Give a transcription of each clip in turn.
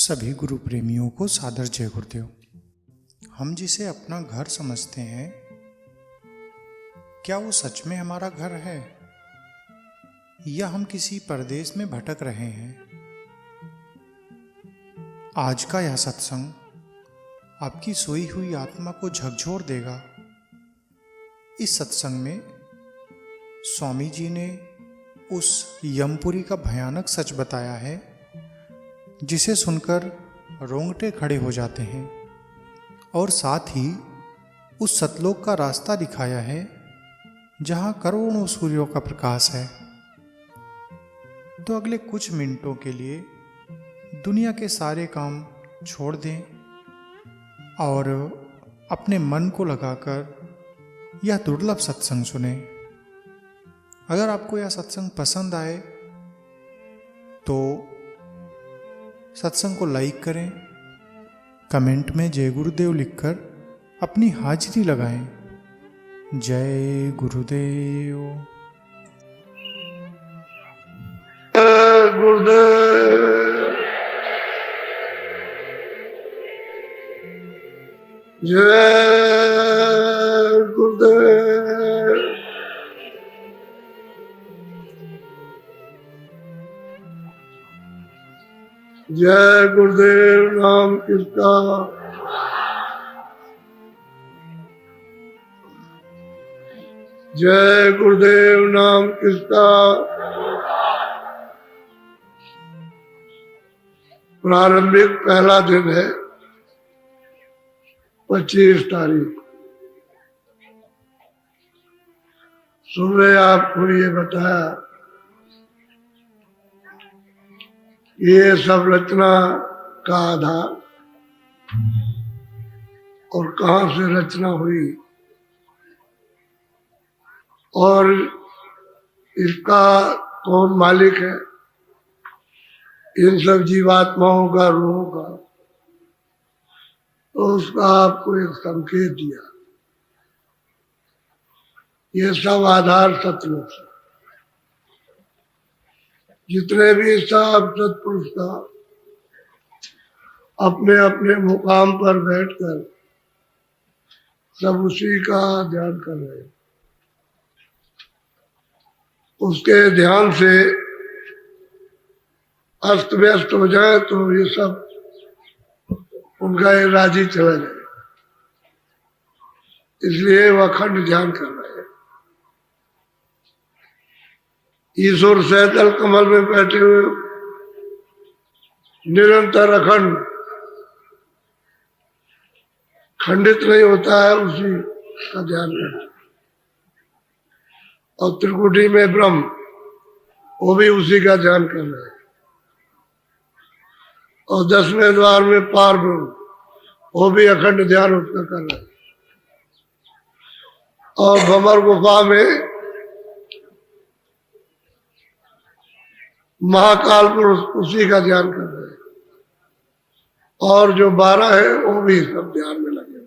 सभी गुरु प्रेमियों को सादर जय गुरुदेव। हम जिसे अपना घर समझते हैं, क्या वो सच में हमारा घर है या हम किसी परदेश में भटक रहे हैं? आज का यह सत्संग आपकी सोई हुई आत्मा को झकझोर देगा। इस सत्संग में स्वामी जी ने उस यमपुरी का भयानक सच बताया है जिसे सुनकर रोंगटे खड़े हो जाते हैं, और साथ ही उस सतलोक का रास्ता दिखाया है जहां करोड़ों सूर्यों का प्रकाश है। तो अगले कुछ मिनटों के लिए दुनिया के सारे काम छोड़ दें और अपने मन को लगाकर यह दुर्लभ सत्संग सुने। अगर आपको यह सत्संग पसंद आए तो सत्संग को लाइक करें, कमेंट में जय गुरुदेव लिखकर अपनी हाजिरी लगाएं। जय गुरुदेव। गुरुदेव जय गुरुदेव। जय गुरुदेव नाम किसका, जय गुरुदेव नाम किसका। प्रारंभिक पहला दिन है 25 तारीख। सुबह आपको ये बताया ये सब रचना का आधार और कहाँ से रचना हुई और इसका कौन मालिक है, इन सब जीवात्माओं का, रूहों का, तो उसका आपको एक संकेत दिया। ये सब आधार सतलोक से, जितने भी सब सत्पुरुष का अपने अपने मुकाम पर बैठकर सब उसी का ध्यान कर रहे हैं। उसके ध्यान से अस्त व्यस्त हो जाए तो ये सब उनका ये राजी चला जाए, इसलिए वह अखंड ध्यान कर रहे हैं। ईश्वर सहतल कमल में बैठे हुए निरंतर अखंड खंडित नहीं होता है, उसी का ध्यान करते। और त्रिकुटी में ब्रह्म, वो भी उसी का ध्यान कर रहे हैं। और 10वें द्वार में पार ब्रह्म, वो भी अखंड ध्यान उसका कर रहे हैं। और भंवर गुफा में महाकाल पुरुष उसी का ध्यान कर रहे हैं। और जो 12 है वो भी सब ध्यान में लगे।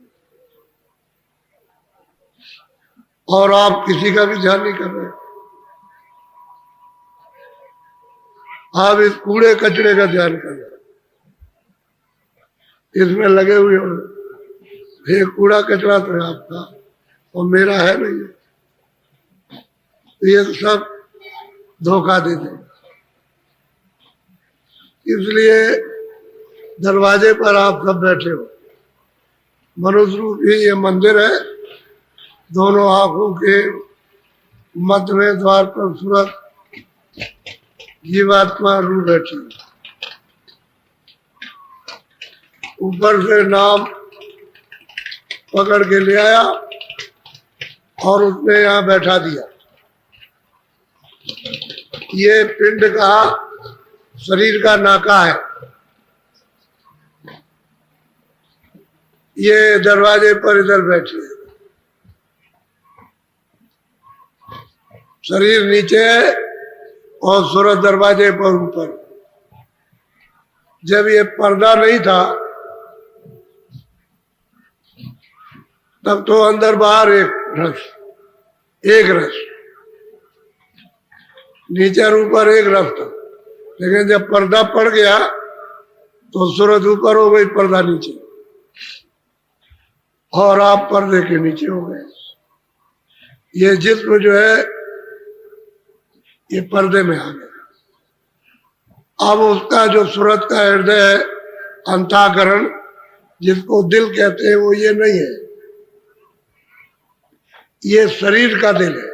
और आप किसी का भी ध्यान नहीं कर रहे, आप इस कूड़े कचरे का ध्यान कर रहे, इसमें लगे हुए हो। ये कूड़ा कचरा तो है आपका और मेरा है नहीं, ये सब धोखा दे देंगे। इसलिए दरवाजे पर आप सब बैठे हो। मनुष्य रूप ही ये मंदिर है, दोनों आंखों के मध्य में द्वार पर सूरत जीवात्मा रू बैठी। ऊपर से नाम पकड़ के ले आया और उसने यहाँ बैठा दिया। ये पिंड का, शरीर का नाका है। ये दरवाजे पर इधर बैठी है, शरीर नीचे है और सूरज दरवाजे पर ऊपर। जब ये पर्दा नहीं था तब तो अंदर बाहर एक रस, नीचे और ऊपर एक रस था। लेकिन जब पर्दा पड़ गया तो सूरज ऊपर हो गई, पर्दा नीचे, और आप पर्दे के नीचे हो गए। ये जिस्म जो है ये पर्दे में आ गया। अब उसका जो सूरत का हृदय है, अंतःकरण, जिसको दिल कहते हैं, वो ये नहीं है, ये शरीर का दिल है।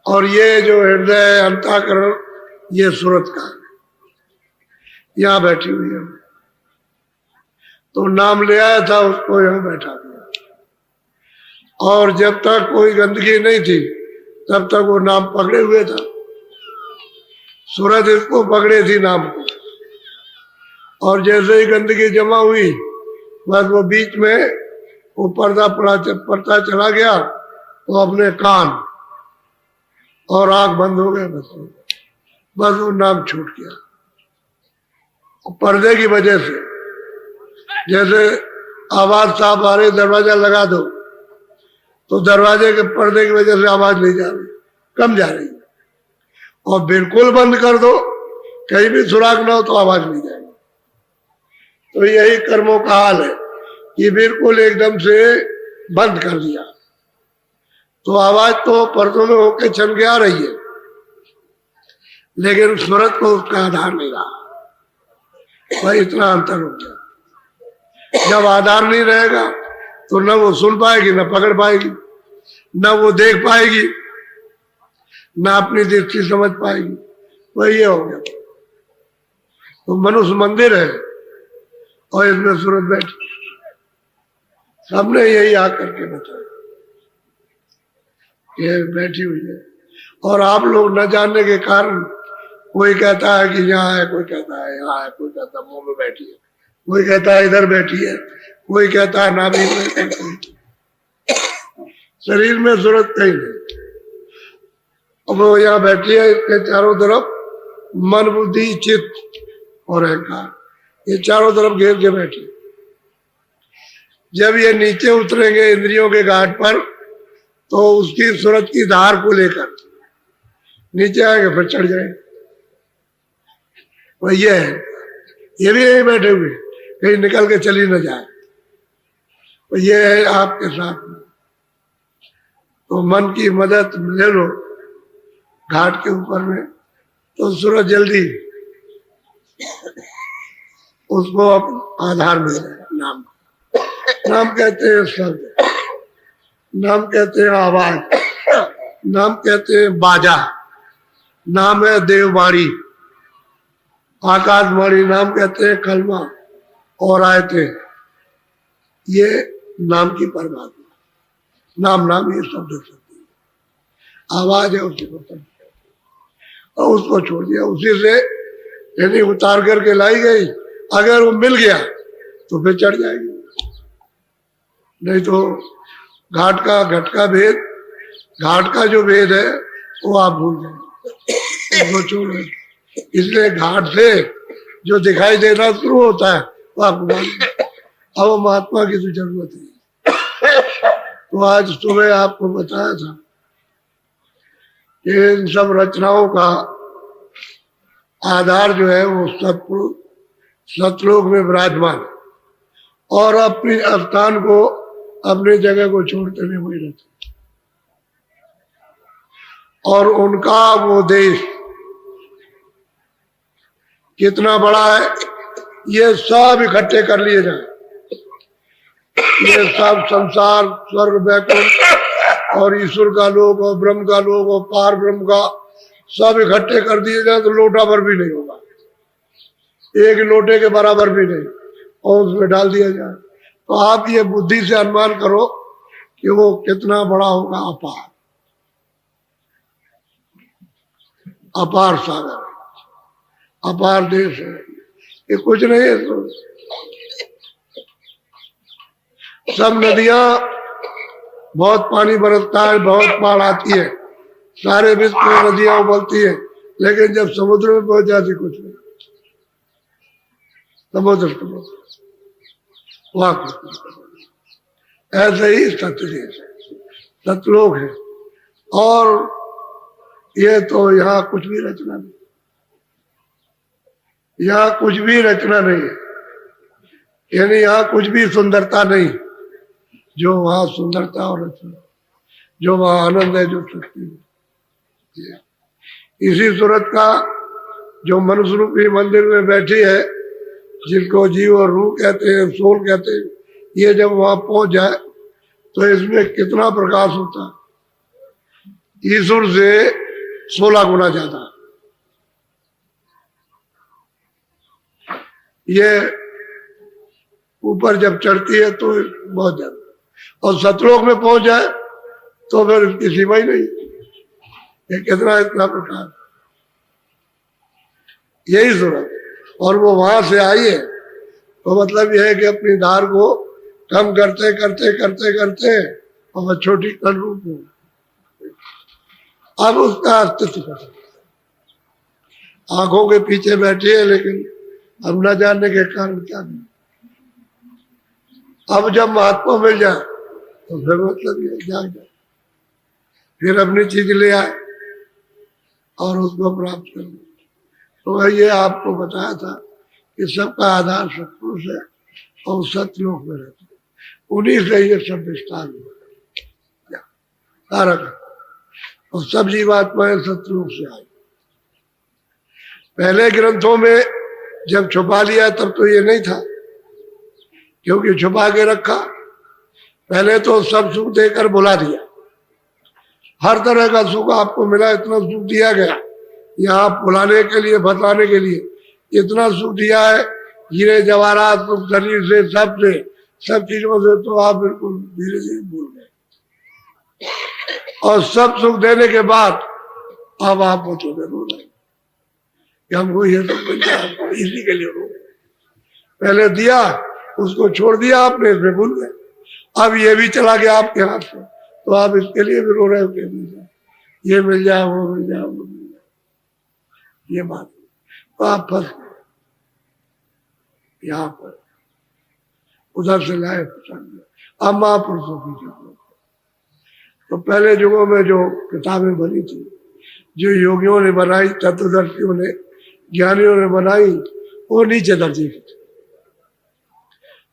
और ये जो हृदय है, अंतःकरण, ये सूरत का है। यहां बैठी हुई है, तो नाम ले आया था उसको, यहां बैठा दिया। और जब तक कोई गंदगी नहीं थी तब तक वो नाम पकड़े हुए था। सूरत इसको पकड़े थी नाम को, और जैसे ही गंदगी जमा हुई, बस वो बीच में वो पर्दा पड़ता चला गया, तो अपने कान और आंख बंद हो गए, बस वो नाम छूट गया। पर्दे की वजह से, जैसे आवाज साफ आ रही, दरवाजा लगा दो, तो दरवाजे के पर्दे की वजह से आवाज नहीं जा रही, कम जा रही है। और बिल्कुल बंद कर दो, कहीं भी सुराग ना हो, तो आवाज नहीं जाएगी। तो यही कर्मों का हाल है कि बिल्कुल एकदम से बंद कर दिया, तो आवाज तो पर्दों में होके छन के आ रही है, लेकिन सूरत को उसका आधार नहीं रहा। भाई इतना अंतर हो गया। जब आधार नहीं रहेगा तो न वो सुन पाएगी, न पकड़ पाएगी, न वो देख पाएगी, न अपनी दृष्टि समझ पाएगी। वही हो गया। तो मनुष्य मंदिर है और इसमें सूरत बैठी, सबने यही आकर के बताया, ये बैठी हुई है। और आप लोग न जानने के कारण, कोई कहता है कि यहाँ है, कोई कहता है यहाँ है, कोई कहता है मुंह में बैठी है, कोई कहता है इधर बैठी है, कोई कहता है नाभि में। शरीर में सूरत कहीं नहीं। अब वो यहाँ बैठी है, इसके चारों तरफ मन, बुद्धि, चित्त और अहंकार, ये चारों तरफ घेर के बैठी। जब ये नीचे उतरेंगे इंद्रियों के घाट पर, तो उसकी सूरत की धार को लेकर नीचे आएंगे, फिर चढ़ जाएंगे। वही है, ये भी यही बैठे हुए, कहीं निकल के चली न जाए। तो ये है आपके साथ में। तो मन की मदद ले लो घाट के ऊपर में, तो सूरज जल्दी उसको आधार मिल जाए। नाम नाम कहते हैं शब्द, नाम कहते हैं आवाज, नाम कहते हैं बाजा, नाम है देववाणी, आकाशवाणी, नाम कहते हैं कलमा और आयते। ये नाम की परमात्मा, नाम नाम ये शब्द सकती है, आवाज है, उसी को समझ और उसको छोड़ दिया। उसी से यानी उतार करके लाई गई। अगर वो मिल गया तो फिर चढ़ जाएगी, नहीं तो घाट का घट का भेद, घाट का जो भेद है वो आप भूल जाएंगे, वो छोड़। इसलिए घाट से जो दिखाई देना शुरू होता है वो आपको अब महात्मा की तो जरूरत है। तो आज सुबह आपको बताया था कि इन सब रचनाओं का आधार जो है वो सतलोक में विराजमान, और अपनी स्थान को, अपनी जगह को छोड़ते नहीं हुए रहते। और उनका वो देश कितना बड़ा है, ये सब इकट्ठे कर लिए जाए। ये सब संसार, स्वर्ग, वैकुंठ और ईश्वर का लोक और ब्रह्म का लोक और पार ब्रह्म का सब इकट्ठे कर दिए जाए तो लोटा भर भी नहीं होगा, एक लोटे के बराबर भी नहीं, और उसमें डाल दिया जाए। तो आप ये बुद्धि से अनुमान करो कि वो कितना बड़ा होगा। अपार अपार सागर, अपार देश है, ये कुछ नहीं है। तो सब नदियां, बहुत पानी बरसता है, बहुत बाढ़ आती है, सारे विश्व में नदियां उबलती है, लेकिन जब समुद्र में पहुंच जाती कुछ नहीं, समुद्र वहां कुछ। ऐसे ही सतदेश है, सतलोक है, और ये तो यहाँ कुछ भी रचना नहीं। यहाँ कुछ भी रचना नहीं है, यानी यहाँ कुछ भी सुंदरता नहीं, जो वहां सुंदरता और रचना, जो वहां आनंद है, जो शक्ति है। इसी सूरत का जो मनुष्य रूपी मंदिर में बैठी है, जिनको जीव और रूह कहते हैं, सोल कहते हैं, ये जब वहां पहुंच जाए तो इसमें कितना प्रकाश होता है, ईश्वर से 16 गुना ज्यादा। ये ऊपर जब चढ़ती है तो बहुत ज्यादा, और सतलोक में पहुंच जाए तो फिर इसकी सीमा ही नहीं। ये कितना इतना प्रकाश, यही सूरत, और वो वहां से आई है, तो मतलब यह है कि अपनी धार को कम करते करते करते करते और छोटी कण रूप में अब उसका अस्तित्व कर, आंखों के पीछे बैठी है, लेकिन अब न जानने के कारण क्या नहीं। अब जब महात्मा मिल जाए तो फिर मतलब ये जाग जाए, फिर अपनी चीज ले आए और उसको प्राप्त कर ले। तो ये आपको बताया था कि सबका आधार सत्पुरुष है और सत्यलोक में रहते, उन्हीं से ये सब विस्तार हुआ सारा, और सब जीवात्माएं सत्यलोक से आई। पहले ग्रंथों में जब छुपा लिया तब तो ये नहीं था, क्योंकि छुपा के रखा। पहले तो सब सुख देकर बुला दिया, हर तरह का सुख आपको मिला, इतना सुख दिया गया यहाँ बुलाने के लिए, बताने के लिए इतना सुख दिया है, हीरे जवाहरात शरीर से, सब से, सब चीजों से, तो आप बिल्कुल धीरे धीरे भूल गए। और सब सुख देने के बाद अब आप बचोगे रो रहे कि हमको ये सब मिल गया, इसी के लिए रो। पहले दिया, उसको छोड़ दिया आपने, इसमें भूल गए, अब ये भी चला गया आपके हाथ से, तो आप इसके लिए भी रो रहे हो कि ये मिल जाए, वो मिल जाए, वो मिल जाए, ये बात। तो आप फंस गए यहाँ पर, उधर से लाए पसंद। अब महापुरुषों की जरूरत। तो पहले युगों में जो किताबें बनी थी, जो योगियों ने बनाई, तत्वदर्शियों ने, ज्ञानियों ने बनाई, वो नीचे दर्जे की थी।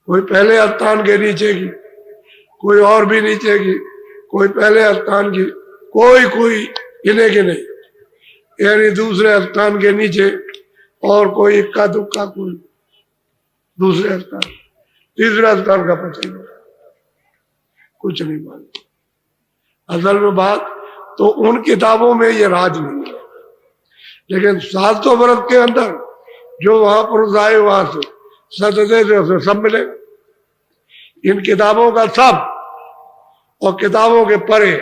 कोई पहले स्थान के नीचे की, कोई और भी नीचे की, कोई पहले स्थान की, कोई गिने के नहीं, यानी दूसरे स्थान के नीचे, और कोई इक्का दुक्का, कोई दूसरे स्थान, तीसरा स्थान का पता नहीं, कुछ नहीं मालूम। असल में बात तो उन किताबों में ये राज नहीं है, लेकिन 700 वर्ष के अंदर जो वहां पुरुष आए, वहां से सतते से सब मिलेगा। इन किताबों का सब और किताबों के परे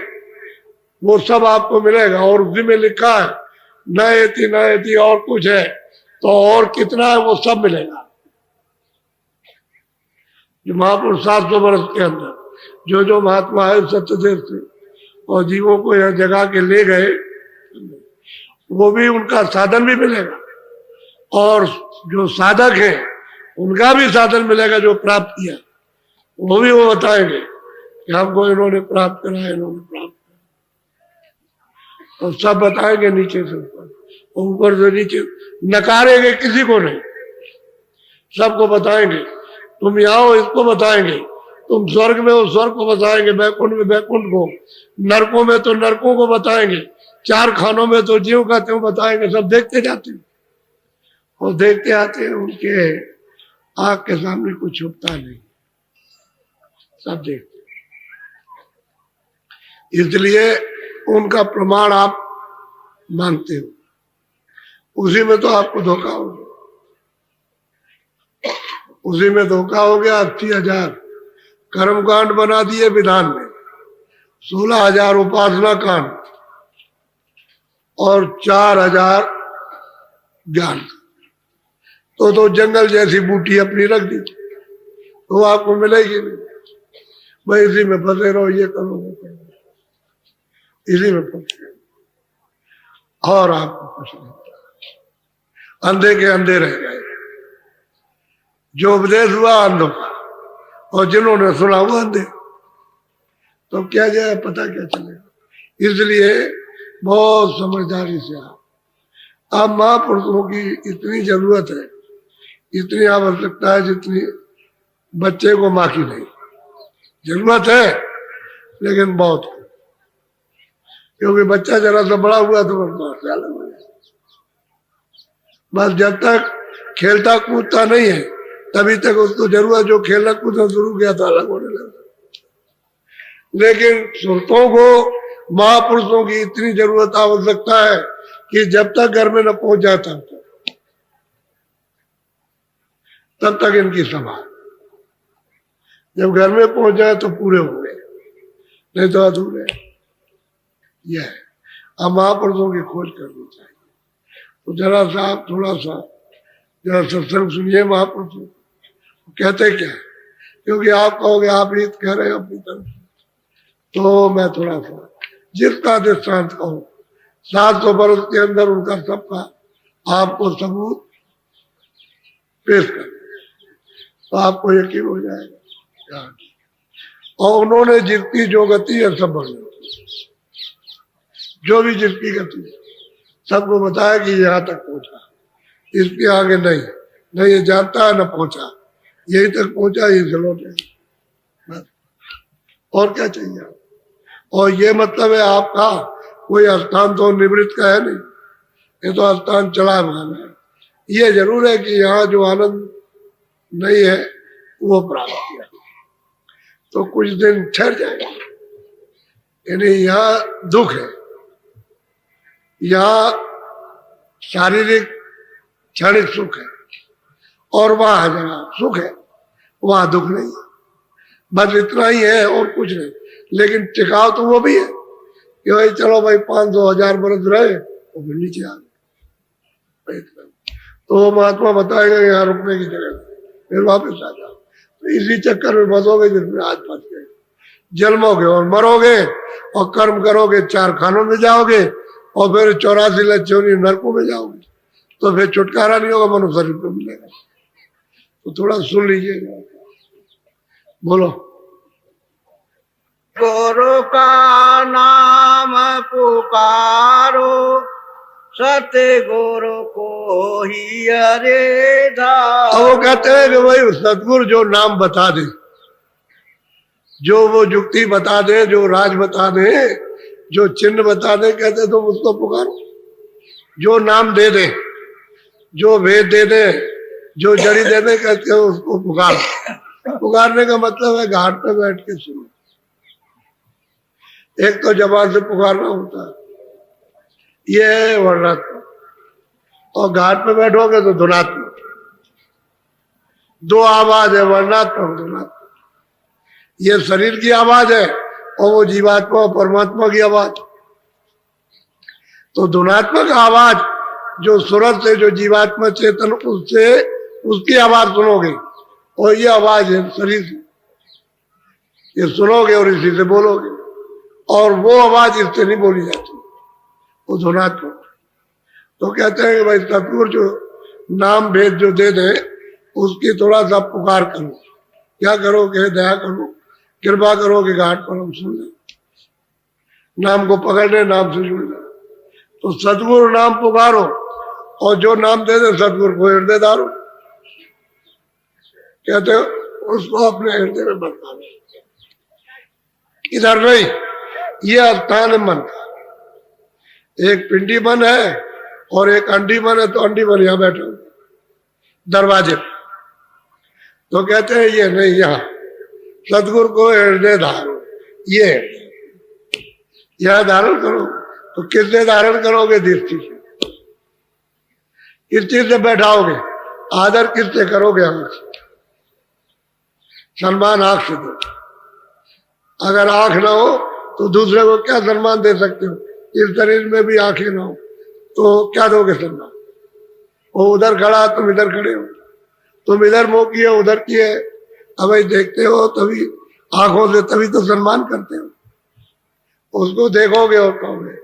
वो सब आपको मिलेगा। और उसी में लिखा है न एति और कुछ है, तो और कितना है वो सब मिलेगा। जो महापुरुष 700 वर्ष के अंदर जो महात्मा है सत्यदेव से और जीवों को यह जगा के ले गए, वो भी उनका साधन भी मिलेगा, और जो साधक है उनका भी साधन मिलेगा, जो प्राप्त किया वो भी वो बताएंगे कि हमको इन्होंने प्राप्त करा, इन्होंने प्राप्त करा, और सब बताएंगे नीचे से ऊपर, ऊपर से नीचे, नकारेंगे किसी को नहीं, सबको बताएंगे। तुम यहाँ हो, इसको बताएंगे, तुम स्वर्ग में हो, स्वर्ग को बताएंगे, बैकुंठ में बैकुंठ को, नरकों में तो नरकों को बताएंगे, 4 खानों में तो जीव का त्यों बताएंगे। सब देखते जाते हैं, और देखते आते हैं, उनके आंख के सामने कुछ छुपता नहीं, सब देखते। इसलिए उनका प्रमाण आप मानते हो, उसी में तो आपको धोखा हो गया, उसी में धोखा हो गया। 80,000 कर्मकांड बना दिए विधान में, 16,000 उपासना कांड और 4,000 ज्ञान। तो जंगल जैसी बूटी अपनी रख दी, तो आपको मिलेगी नहीं। भाई इसी में फंसे रहो, ये करो वो करो, इसी में फंसे, और आपको कुछ नहीं, अंधे के अंधे रह गए। जो उपदेश हुआ अंधों का, और जिन्होंने सुना वो अंधे, तो क्या जाए, पता क्या चलेगा। इसलिए बहुत समझदारी से आप अब महापुरुषों की इतनी जरूरत है, इतनी आवश्यकता है जितनी बच्चे को माँ की नहीं। जरूरत है लेकिन बहुत, क्योंकि बच्चा जरा सा बड़ा हुआ तो माँ से अलग हो जाए। बस जब तक खेलता कूदता नहीं है तभी तक उसको जरूरत, जो खेलना कूदना शुरू किया तो अलग होने लगा। लेकिन सुरतों को महापुरुषों की इतनी जरूरत आवश्यकता है कि जब तक घर में न पहुंच जाता तब तक इनकी संभाल, जब घर में पहुंच जाए तो पूरे हो गए, नहीं तो अधूरे। यह है, अब महापुरुषों की खोज करनी चाहिए। तो जरा सा आप थोड़ा सा जरा सत्संग सुनिए महापुरुषों कहते क्या है, क्योंकि आप कहोगे आप हित कह रहे हैं अपनी तरफ से, तो मैं थोड़ा सा जिसका दृष्टांत कहूँ 700 वर्ष के अंदर उनका सबका आपको सबूत पेश कर, तो आपको यकीन हो जाएगा। और उन्होंने जिसकी जो गति है सब बढ़िया, जो भी जिसकी गति है सबको बताया कि यहाँ तक पहुंचा, इसके आगे नहीं, न ये जानता है न पहुंचा, यही तक पहुंचा, ये चलो बस, और क्या चाहिए। और ये मतलब है आपका कोई स्थान तो निवृत्त का है नहीं, ये तो स्थान चला माना है। ये जरूर है कि यहाँ जो आनंद नहीं है वो प्राप्त किया, तो कुछ दिन ठहर जाएगा। यानी यहाँ दुख है, यहाँ शारीरिक क्षणिक सुख है, और वहां जहाँ सुख है वहां दुख नहीं है, बस इतना ही है और कुछ नहीं। लेकिन टिकाव तो वो भी है कि भाई चलो भाई 500-1000 बरस रहे और फिर नीचे आ गए, तो वो महात्मा बताएगा यहाँ रुकने की जगह फिर वापस आ जाओ। तो इसी चक्कर में फंसोगे जिसमें आज फंस गए, जन्मोगे और मरोगे और कर्म करोगे, 4 खानों में जाओगे और फिर 84 लक्षणी नरकों में जाओगे, तो फिर छुटकारा नहीं होगा, मनुष्य शरीर पे मिलेगा। तो थोड़ा सुन लीजिएगा, बोलो। गुरु का नाम पुकारो, सतगुरु को ही अरे धारो। अब वो कहते हैं कि भाई सतगुरु जो नाम बता दे, जो वो युक्ति बता दे, जो राज बता दे, जो चिन्ह बता दे, कहते तुम उसको पुकारो। जो नाम दे दे, जो वेद दे दे, जो जड़ी दे दे, कहते हो उसको पुकारो। पुकारने का मतलब है घाट पे बैठ के सुनो। एक तो जबान से पुकारना होता है, ये है वर्णात्मक, और घाट पे बैठोगे तो धुनात्मक। 2 आवाज है, वर्णात्मक धुनात्मक। ये शरीर की आवाज है और वो जीवात्मा और परमात्मा की आवाज। तो धुनात्मक आवाज जो सूरत से, जो जीवात्मा चेतन उससे, उसकी आवाज सुनोगे, और ये आवाज है शरीर से, ये सुनोगे और इसी से बोलोगे, और वो आवाज इससे नहीं बोली जाती, वो धुनात्मक। तो कहते हैं कि भाई सतगुरु जो नाम भेद जो दे दे उसकी थोड़ा सा पुकार करो। क्या करोगे? दया करो, कृपा करो कि घाट पर हम सुन लें, नाम को पकड़ने, नाम से जुड़ जाए। तो सतगुरु नाम पुकारो, और जो नाम दे दे सतगुरु को हृदय धारो। कहते हो उसको अपने हृदय में बता दो, इधर नहीं। ये स्थान है मन का। एक पिंडी मन है और एक अंडी मन है, तो अंडी मन यहां बैठे दरवाजे पर। तो कहते हैं ये नहीं, यहाँ सतगुरु को हृदय धारो, ये यह धारण करो। तो किससे धारण करोगे? दृष्टि से। किस चीज से बैठाओगे? आदर किससे करोगे? आंख से। सम्मान आंख से दो। अगर आंख ना हो तो दूसरे को क्या सम्मान दे सकते हो? इस शरीर में भी आंखें ना हो तो क्या दोगे सम्मान? वो उधर खड़ा, तुम इधर खड़े हो, तुम इधर मुंह किए, उधर किए, अब भाई देखते हो तभी आंखों से, तभी तो सम्मान करते हो। उसको देखोगे और कहोगे,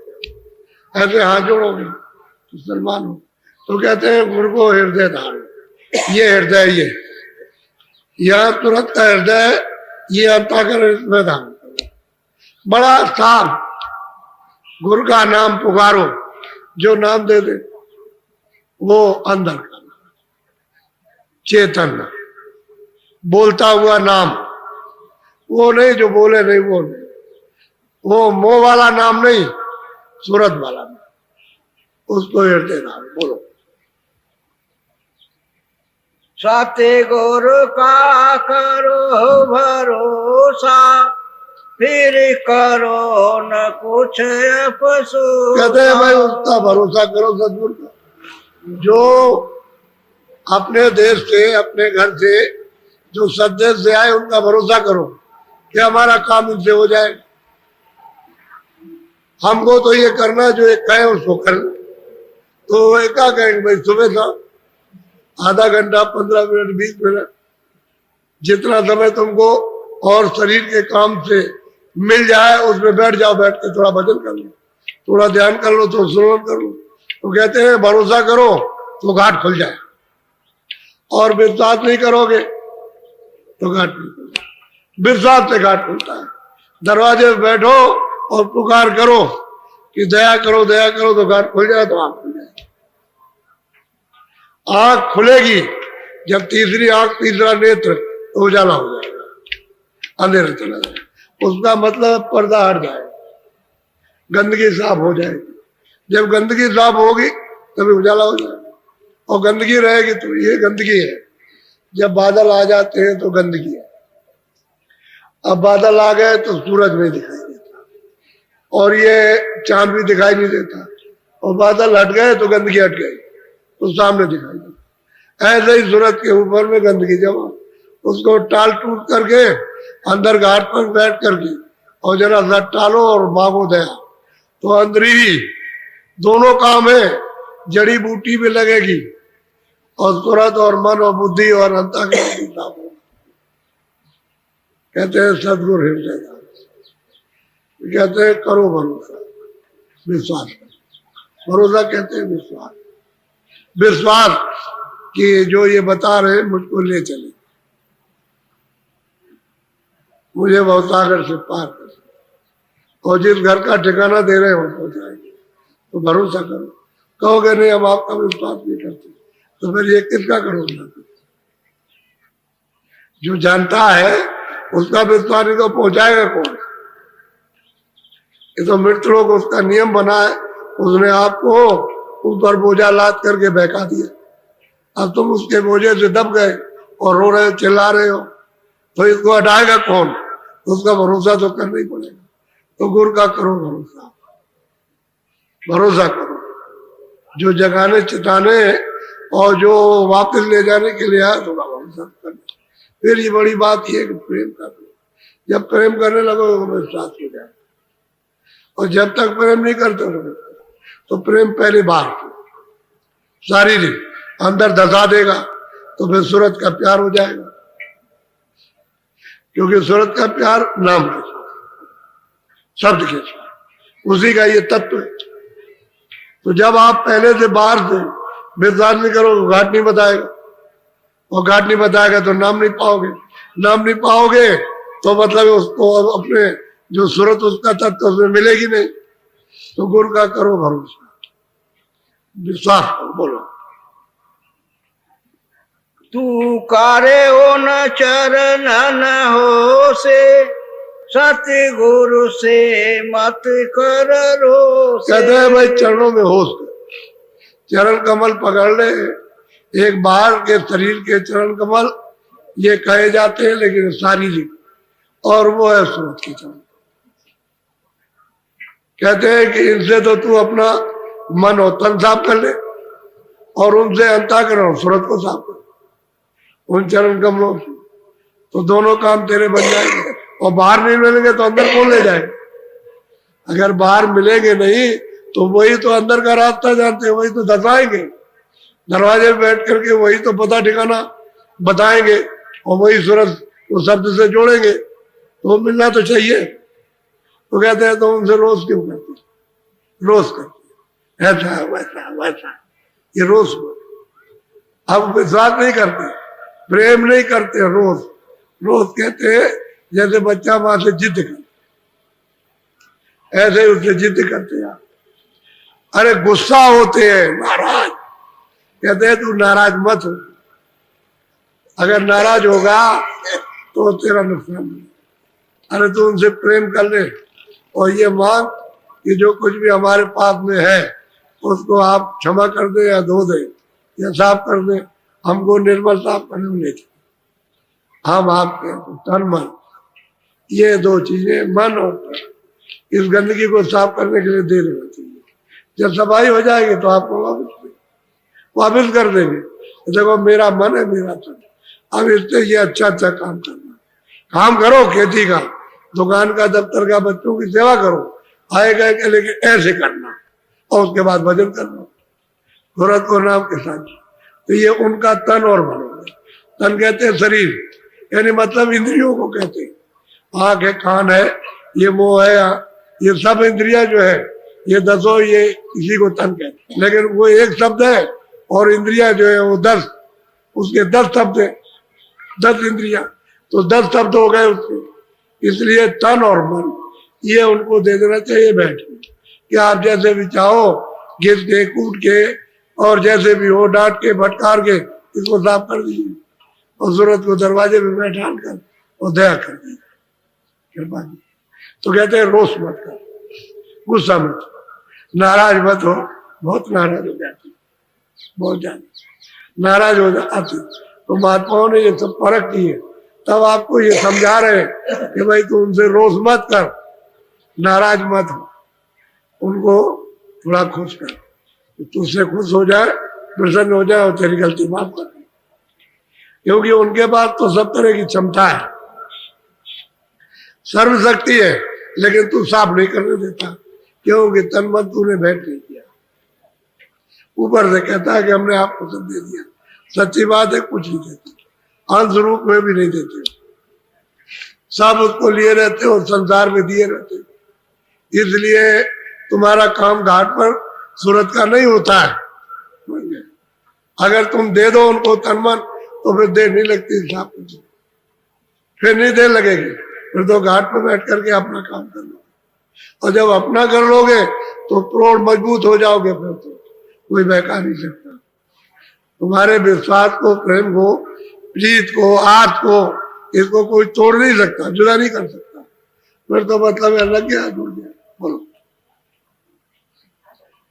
ऐसे हाथ जोड़ोगे तो सम्मान हो। तो कहते हैं गुरु को हृदय धारो। ये हृदय, ये यह तुरंत का हृदय, ये अंताकर इसमें धारण करो। बड़ा स्थान, गुरु का नाम पुकारो, जो नाम दे दे वो अंदर का नाम, चेतन नाम, बोलता हुआ नाम, वो नहीं जो बोले नहीं, वो नहीं, वो मोह वाला नाम नहीं, सूरत वाला नाम, उसको हृदय नाम बोलो। सत्य गुरु का करो भरोसा, फिर करो न कुछ अफसोस। कहते हैं भाई उसका भरोसा करो, सदगुरु का, जो अपने देश से, अपने घर से, जो सदेश से आए, उनका भरोसा करो कि हमारा काम इनसे हो जाए। हमको तो ये करना जो एक कहे उसको करना। तो वो क्या कहेंगे भाई, सुबह था आधा घंटा, 15 मिनट, 20 मिनट, जितना समय तुमको और शरीर के काम से मिल जाए उसमें बैठ जाओ, बैठ के थोड़ा भजन कर लो, थोड़ा ध्यान कर लो, थोड़ा श्रवण कर लो। तो कहते हैं भरोसा करो तो घाट खुल जाए, और विश्वास नहीं करोगे तो घाट नहीं खुलता। विश्वास से घाट खुलता है। दरवाजे पे बैठो और पुकार करो कि दया करो, दया करो, तो घाट खुल जाए, तो आंख खुल जाए। आंख खुलेगी जब तीसरी आंख, तीसरा नेत्र, तो उजाला हो जाएगा, अंधेरा चला जाएगा। उसका मतलब पर्दा हट जाएगा, गंदगी साफ हो जाएगी। जब गंदगी साफ होगी तभी उजाला हो जाएगा, और गंदगी रहेगी तो ये गंदगी है। जब बादल आ जाते हैं तो गंदगी है। अब बादल आ गए तो सूरज नहीं दिखाई देता, और ये चांद भी दिखाई नहीं देता, और बादल हट गए तो गंदगी हट गई, तो सामने दिखाई देता। ऐसे ही सूरज के ऊपर में गंदगी जमा, उसको टाल टूट करके अंदर घाट पर बैठ करके और जरा सा टालो और मांगो दया, तो अंदर ही दोनों काम है। जड़ी बूटी भी लगेगी, और सूरत और मन और बुद्धि और अंतःकरण भी साफ होगा। कहते हैं सदगुरु हृदय दान, कहते हैं करो भरोसा, विश्वास करो। भरोसा कहते हैं विश्वास, विश्वास कि जो ये बता रहे मुझको ले चले, मुझे भवसागर से पार कर, और जिस घर का ठिकाना दे रहे हो पहुंचाएंगे। तो भरोसा करो। कहोगे नहीं हम आपका विश्वास नहीं करते, तो फिर ये किसका करोगे? जो जानता है उसका विश्वास नहीं तो पहुंचाएगा कौन? ये तो मृत लोग उसका नियम बना है, उसने आपको ऊपर बोझा लाद करके बहका दिया, अब तुम उसके बोझे से दब गए और रो रहे हो, चिल्ला रहे हो, तो इसको हटाएगा कौन? उसका भरोसा तो करना ही पड़ेगा। तो गुरु का करो भरोसा, भरोसा करो। जो जगाने चिताने और जो वापस ले जाने के लिए आया, थोड़ा भरोसा करना। फिर ये बड़ी बात ये कि प्रेम कर लो। जब प्रेम करने लगोगे तो विश्वास हो जाए, और जब तक प्रेम नहीं करते हो तो प्रेम पहली बार शारीरिक अंदर धसा देगा, तो फिर सूरत का प्यार हो जाएगा। क्योंकि सूरत का प्यार नाम के साथ, शब्द के साथ, उसी का ये तत्व है। तो जब आप पहले से बाहर से विश्वास नहीं करोगे, घाट नहीं बताएगा, और घाट नहीं बताएगा तो नाम नहीं पाओगे। नाम नहीं पाओगे तो मतलब उसको अपने जो सूरत उसका तत्व उसमें मिलेगी नहीं। तो गुरु का करो भरोसा, विश्वास करो। बोलो तू करे हो न चरणन हो से, सतगुरु से मत कर रोसे। कहते हैं भाई चरणों में होश कर, चरण कमल पकड़ ले। एक बाहर के शरीर के चरण कमल ये कहे जाते हैं, लेकिन शारीरिक, और वो है सूरत के चरण। कहते हैं कि इनसे तो तू अपना मन और तन साफ कर ले, और उनसे अंतःकरण सूरत को साफ कर, उन चरण कमलों से, तो दोनों काम तेरे बन जाएंगे। और बाहर नहीं मिलेंगे तो अंदर कौन ले जाएगा? अगर बाहर मिलेंगे नहीं तो वही तो अंदर का रास्ता जानते हैं, वही तो दसाएंगे। दरवाजे पे बैठ करके वही तो पता ठिकाना बताएंगे, और वही सूरत वो शब्द से जोड़ेंगे, तो मिलना तो चाहिए। तो कहते हैं तो उनसे रोज क्यों करते? रोज करते, ऐसा है वैसा वैसा, ये रोज। अब विश्वास नहीं करते, प्रेम नहीं करते, रोज रोज कहते हैं। जैसे बच्चा मां से जिद कर, ऐसे उससे जिद करते हैं। अरे गुस्सा होते हैं, नाराज, कहते हैं तू नाराज मत हो, अगर नाराज होगा तो तेरा नुकसान नहीं। अरे तू उनसे प्रेम कर ले और ये मांग कि जो कुछ भी हमारे पास में है उसको आप क्षमा कर दे या धो दे या साफ कर दे, हमको निर्मल साफ करने में लेते हम आपके तन मन, ये दो चीजें मन और तन, इस गंदगी को साफ करने के लिए दे देना चाहिए। जब सफाई हो जाएगी तो आपको वापस कर देंगे। देखो मेरा मन है मेरा तन, अब इससे ये अच्छा अच्छा काम करना, काम करो खेती का, दुकान का, दफ्तर का, बच्चों की सेवा करो, आएगा कि लेकिन ऐसे करना और उसके बाद भजन करना सूरत और नाम के साथ। तो ये उनका तन और मन हो गया। तन कहते हैं शरीर, यानी मतलब इंद्रियों को कहते हैं। आंख है, कान है, ये मुंह है, ये सब इंद्रिया जो है ये दसों, ये इसी को तन कहते हैं। लेकिन वो एक शब्द है और इंद्रिया जो है वो 10, उसके 10 शब्द है, 10 इंद्रिया, तो 10 शब्द हो गए उसके। इसलिए तन और मन ये उनको दे देना चाहिए बैठ के कि आप जैसे भी चाहो घिस के, कूट के और जैसे भी हो डांट के, फटकार के इसको साफ कर दीजिए और सूरत को दरवाजे में बैठा कर और दया कर दीजिए, कृपा की। तो कहते हैं रोष मत कर, गुस्सा मत, नाराज मत हो। बहुत नाराज हो जाती, बहुत ज्यादा नाराज हो जाती। तो महात्माओं ने ये सब परख की है, तब आपको ये समझा रहे हैं कि भाई तू उनसे रोष मत कर, नाराज मत हो, उनको थोड़ा खुश कर, तुझसे खुश हो जाए, प्रसन्न हो जाए और तेरी गलती माफ कर दे। क्योंकि उनके पास तो सब तरह की क्षमता है, सर्वशक्ति है, लेकिन तू साफ नहीं करने देता क्योंकि तन मन तूने भेंट नहीं किया। ऊपर से कहता है कि हमने आपको सब दे दिया, सच्ची बात है कुछ नहीं देते, अंश रूप में भी नहीं देते, सब उसको लिए रहते और संसार में दिए रहते। इसलिए तुम्हारा काम घाट पर सूरत का नहीं होता है। अगर तुम दे दो उनको तन मन तो फिर देर नहीं लगती, हिसाब फिर नहीं देर लगेगी, फिर तो घाट पर बैठ करके अपना काम कर लो। और जब अपना कर लोगे तो प्रोढ़ मजबूत हो जाओगे, फिर तो कोई बहका नहीं सकता। तुम्हारे विश्वास को, प्रेम को, प्रीत को, आस को, इसको कोई तोड़ नहीं सकता, जुदा नहीं कर सकता। फिर तो मतलब अलग गया, जुड़ गया। बोलो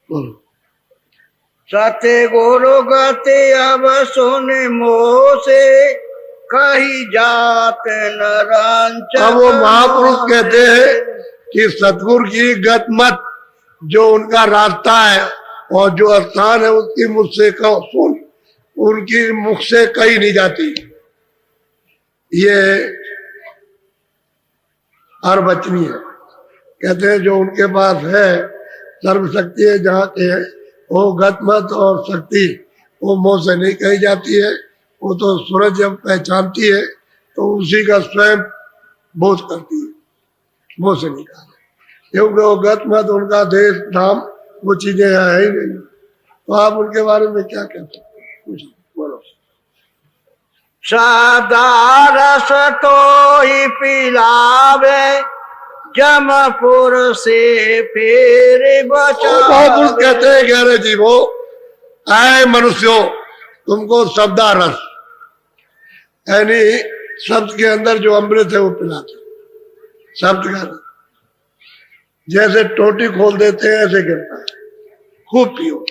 बोलो। सत्य गुरु गति अब सुन मोह से कही जात नरांचन। अब वो महापुरुष कहते हैं कि सतगुरु की गत मत, जो उनका रास्ता है और जो स्थान है उसकी मुझसे कहो सुन, उनकी मुख से कही नहीं जाती। ये अर्वचनी है। कहते हैं जो उनके पास है सर्वशक्ति है, जहाँ के है वो गत मत और शक्ति वो मुंह से नहीं कही जाती है। वो तो सूरज जब पहचानती है तो उसी का स्वयं बोध करती है, मुंह से नहीं कहा, क्योंकि वो गत मत, उनका देश नाम, वो चीजें है ही नहीं। तो आप उनके बारे में क्या कहते हैं, कुछ बोलो। सादारस तो ही पिलावे जमपुर से फिर महापुरुष कहते हैं कह रहे जीवो, आए मनुष्यों, तुमको शब्दारस यानी शब्द के अंदर जो अमृत है वो पिलाते, शब्द का जैसे टोटी खोल देते हैं ऐसे गिरता है, खूब पियो,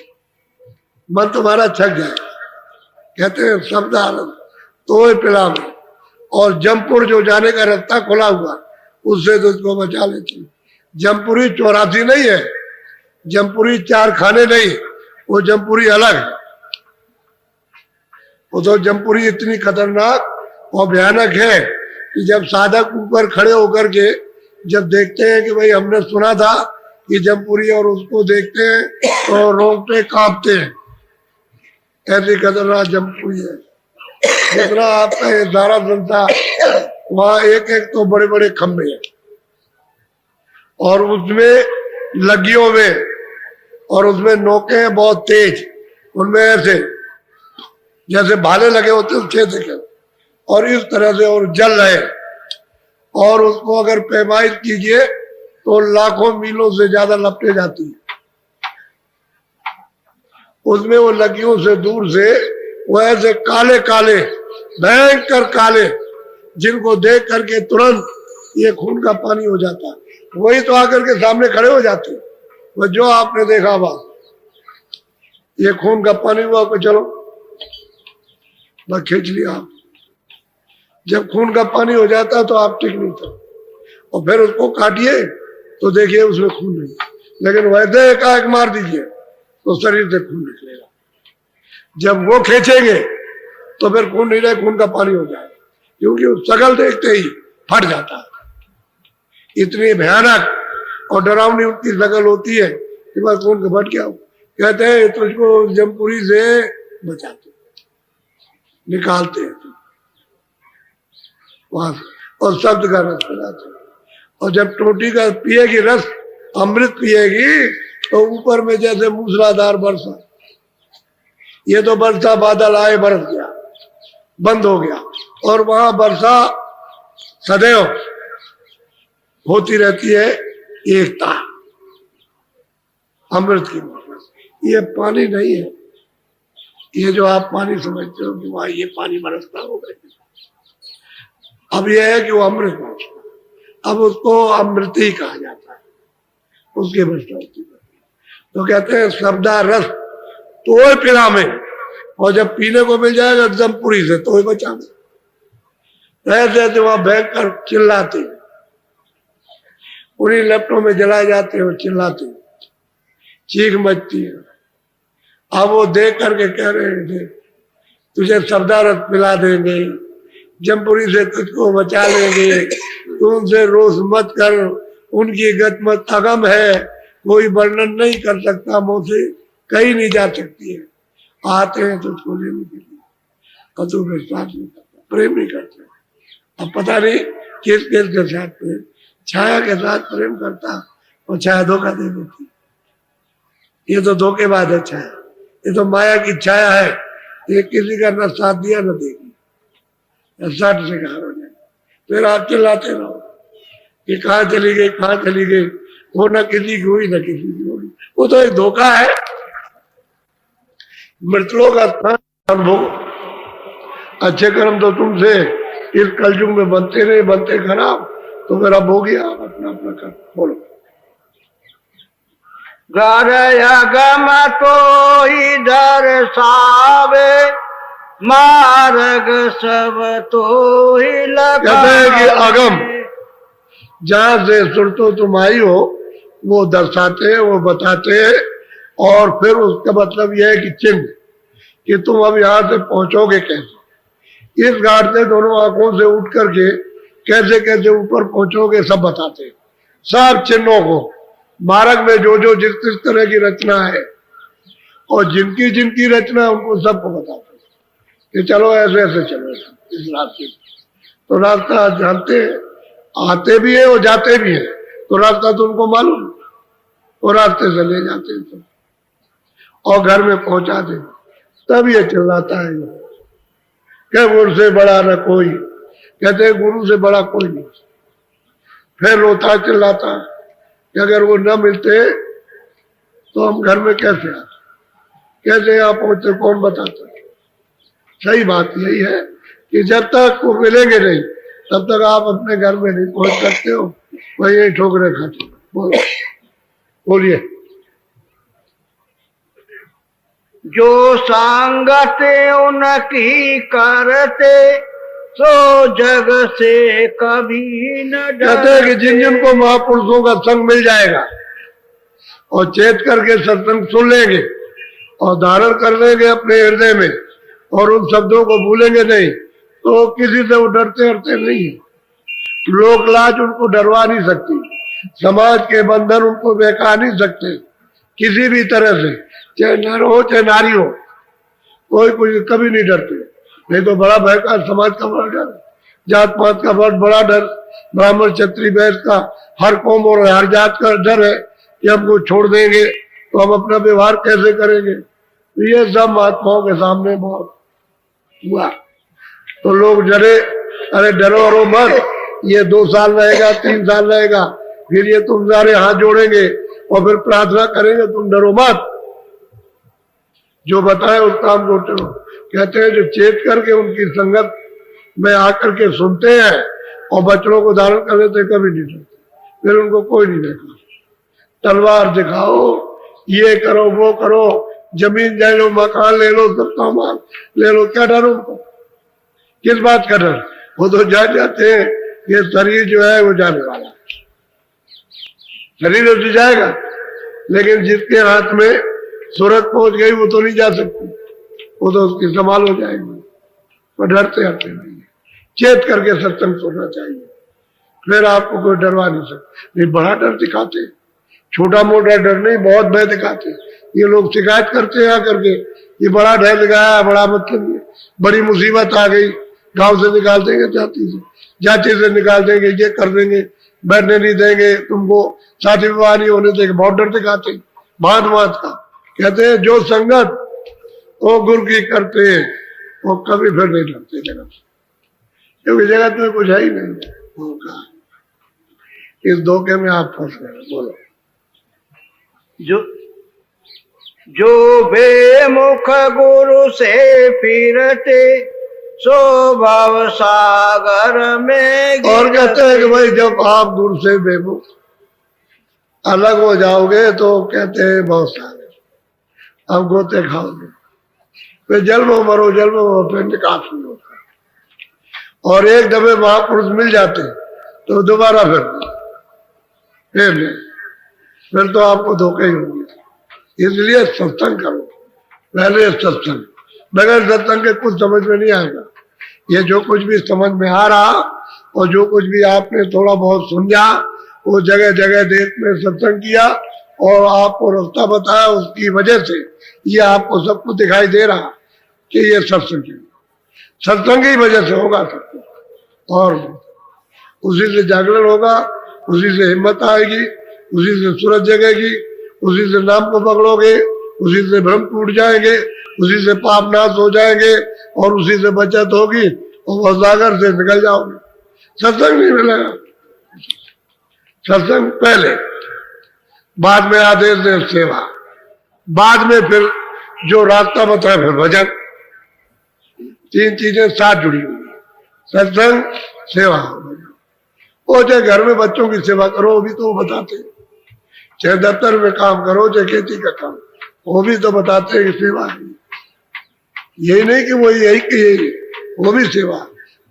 मन तुम्हारा छक जाए। कहते हैं शब्दारस तो ही पिलावे, और जमपुर जो जाने का रास्ता खुला हुआ उससे तुझको बचा लेती। जमपुरी 84 नहीं है, जमपुरी 4 खाने नहीं, वो जमपुरी अलग है। वो तो जमपुरी इतनी खतरनाक और भयानक है कि जब साधक ऊपर खड़े होकर के जब देखते हैं कि भाई हमने सुना था कि जमपुरी, और उसको देखते हैं तो रोंगटे कांपते हैं, ऐसी खतरनाक जमपुरी है। जितना आपका ये दारा बनता, वहां एक एक तो बड़े बड़े खंभे हैं और उसमें लगियों में, और उसमें नोके हैं बहुत तेज, उनमें ऐसे जैसे भाले लगे होते हैं के, और इस तरह से और जल रहे, और उसको अगर पैमाइश कीजिए तो लाखों मीलों से ज्यादा लपटे जाती है। उसमें वो लगियों से दूर से वो ऐसे काले काले भयंकर काले, जिनको देख करके तुरंत ये खून का पानी हो जाता है, वही तो आकर के सामने खड़े हो जाते हैं। वो जो आपने देखा बस ये खून का पानी हुआ को चलो बस खींच लिया आप। जब खून का पानी हो जाता तो आप ठीक नहीं था, और फिर उसको काटिए तो देखिए उसमें खून नहीं, लेकिन वैसे एकाएक मार दीजिए तो शरीर से खून निकलेगा। जब वो खींचेंगे तो फिर खून नहीं रहे, खून का पानी हो जाएगा, क्योंकि वो शकल देखते ही फट जाता है। इतनी भयानक और डरावनी उनकी शकल होती है कि बस खून का फट गया। कहते हैं तुझको जमपुरी से बचाते, निकालते हैं वहां से, और शब्द का रस पिलाते। और जब टोटी का पिएगी रस, अमृत पिएगी, तो ऊपर में जैसे मूसलाधार बरसा, ये तो बरसा बादल आए बरस गया, बंद हो गया, और वहां वर्षा सदैव होती रहती है, एकता अमृत की। ये पानी नहीं है, ये जो आप पानी समझते हो कि वहां ये पानी बरसता होगा, अब यह है कि वो अमृत है। अब उसको अमृत ही कहा जाता है, उसके वर्षा होती है। तो कहते हैं शब्दा रस तो पिला में, और जब पीने को मिल जाएगा एकदम पूरी से तो बचा में। रहते वहां भयंकर चिल्लाते, पूरी लपटों में जलाए जाते और चिल्लाते, चीख मचती है। अब वो देख करके कह रहे थे तुझे शब्दारस पिला देंगे, जमपुरी से तुझको बचा लेंगे, तुमसे रोष मत कर, उनकी गत मत अगम है, कोई वर्णन नहीं कर सकता, मुंह से कहीं नहीं जा सकती है। आते हैं तुझको लेने के लिए, और तू विश्वास नहीं करता, प्रेम नहीं करता। अब पता नहीं किस किस के साथ प्रेम, छाया के साथ प्रेम करता और छाया धोखा दे देती। ये तो धोखेबाज है छाया, ये तो माया की छाया है, ये किसी का न साथ दिया न देगी, सट से कहा हो जाए। फिर आप चिल्लाते रहो कि कहाँ चली गई, कहाँ चली गई, वो न किसी की हुई न किसी की होगी, वो तो एक धोखा है। मृतलों का स्थान अनुभव, अच्छे कर्म तो तुमसे इस कलयुग में बनते रहे, बनते खराब, तो मेरा हो गया, आप अपना अपना कर बोलो। घर अगम तो इधर सावे, मार्ग सब तो ही कहते हैं कि अगम जहां से सुरतो तुम आई हो वो दर्शाते हैं, वो बताते हैं, और फिर उसका मतलब यह है कि चिन्ह कि तुम अब यहां से पहुंचोगे कैसे, इस घाट से दोनों आंखों से उठ करके कैसे कैसे ऊपर पहुंचोगे सब बताते हैं। सब चिन्हों को मार्ग में जो जो जिस जिस तरह की रचना है और जिनकी जिनकी रचना है उनको सबको बताते हैं कि चलो ऐसे ऐसे चलो इस रास्ते। तो रास्ता जानते हैं, आते भी है और जाते भी है, तो रास्ता तो उनको मालूम, वो रास्ते से ले जाते हैं सब और घर में पहुंचा दे। तब ये चिल्लाता है क्या गुरु से बड़ा न कोई, कहते हैं गुरु से बड़ा कोई नहीं। फिर रोता चिल्लाता है कि अगर वो न मिलते तो हम घर में कैसे आते, कैसे यहाँ पहुंचते, कौन बताता। सही बात यही है कि जब तक वो मिलेंगे नहीं तब तक आप अपने घर में नहीं पहुंच सकते हो, वही यही ठोकरे खाते। बोलिए। जो संगत उनकी करते सो जग से कभी न डरते। कहते हैं कि जिन जिनको महापुरुषों का संग मिल जाएगा और चेत करके सत्संग सुन लेंगे और धारण कर लेंगे अपने हृदय में और उन शब्दों को भूलेंगे नहीं, तो किसी से वो डरते डरते नहीं। लोक लाज उनको डरवा नहीं सकती, समाज के बंधन उनको बहका नहीं सकते किसी भी तरह से, चाहे नर हो चाहे नारी हो, कोई कभी नहीं डरते। नहीं तो बड़ा भय का समाज का बड़ा डर, जात पात का बहुत बड़ा डर, ब्राह्मण क्षत्रिय वैश्य का, हर कौम और हर जात का डर है कि हमको छोड़ देंगे तो हम अपना व्यवहार कैसे करेंगे। तो ये सब महात्माओं के सामने बहुत हुआ। तो लोग डरे, अरे डरो और मत, ये 2 साल रहेगा 3 साल रहेगा, फिर ये तुम सारे हाथ जोड़ेंगे और फिर प्रार्थना करेंगे तुम डरो मत। जो बताए उस काम को चलो। कहते हैं जो चेत करके उनकी संगत में आकर के सुनते हैं और बच्चों को धारण कर लेते कभी नहीं सुनते, फिर उनको कोई नहीं देखा। तलवार दिखाओ, ये करो वो करो, जमीन ले लो, मकान ले लो, सब सामान ले लो, क्या डर उनको? किस बात का डर? वो तो जान जाते हैं ये शरीर जो है वो जाने वाला है, शरीर तो जाएगा, लेकिन जिसके हाथ में सूरत पहुंच गई वो तो नहीं जा सकती, वो तो उसकी संभाल हो जाएगी। वो डरते हटते नहीं, चेत करके सत्संग सुनना चाहिए, फिर आपको कोई डरवा नहीं सकता। नहीं, बड़ा डर दिखाते, छोटा मोटा डर नहीं, बहुत भय दिखाते। ये लोग शिकायत करते हैं आकर के, ये बड़ा डर लगाया, बड़ा मतलब ये बड़ी मुसीबत आ गई, गांव से निकाल देंगे, जाति से निकाल देंगे, ये कर देंगे, बैठने नहीं देंगे, तुमको शादी विवाह नहीं होने देंगे, बहुत डर दिखाते भांत भांत का। कहते हैं जो संगत वो गुरु की करते हैं वो कभी फिर नहीं डरते जगत से, क्योंकि जगत में कुछ है ही नहीं। वो कहा इस धोखे में आप फंस गए। बोलो। जो बेमुख गुरु से फिरते सो भव सागर में और कहते हैं कि भाई जब आप गुरु से बेमुख अलग हो जाओगे तो कहते हैं बहुत सारे अब गोते खाओगे, फिर जन्मो मरो फिर निकास नहीं होता। और एक दफे महापुरुष मिल जाते तो दोबारा फिर नहीं, फिर तो आपको धोखे ही होंगे। इसलिए सत्संग करो, पहले सत्संग, बगैर सत्संग के कुछ समझ में नहीं आएगा। ये जो कुछ भी समझ में आ रहा और जो कुछ भी आपने थोड़ा बहुत समझा, वो जगह जगह देश में सत्संग किया और आपको रास्ता बताया, उसकी वजह से ये आपको सब कुछ दिखाई दे रहा कि ये सत्संग है। सत्संग की वजह से होगा सब कुछ, और उसी से जागरण होगा, उसी से हिम्मत आएगी, उसी से सूरज जगेगी, उसी से नाम को पकड़ोगे, उसी से भ्रम टूट जाएंगे, उसी से पाप नाश हो जाएंगे और उसी से बचत होगी और वह सागर से निकल जाओगे। सत्संग नहीं मिलेगा। सत्संग पहले, बाद में आदेश दे सेवा, बाद में फिर जो रास्ता बताए फिर भजन। तीन चीजें साथ जुड़ी हुई, सत्संग, सेवा, वो चाहे घर में बच्चों की सेवा करो, वो भी तो वो बताते, चाहे दफ्तर में काम करो, चाहे खेती का काम, वो भी तो बताते हैं कि सेवा है। यही नहीं कि वो यही कि यही, वो भी सेवा,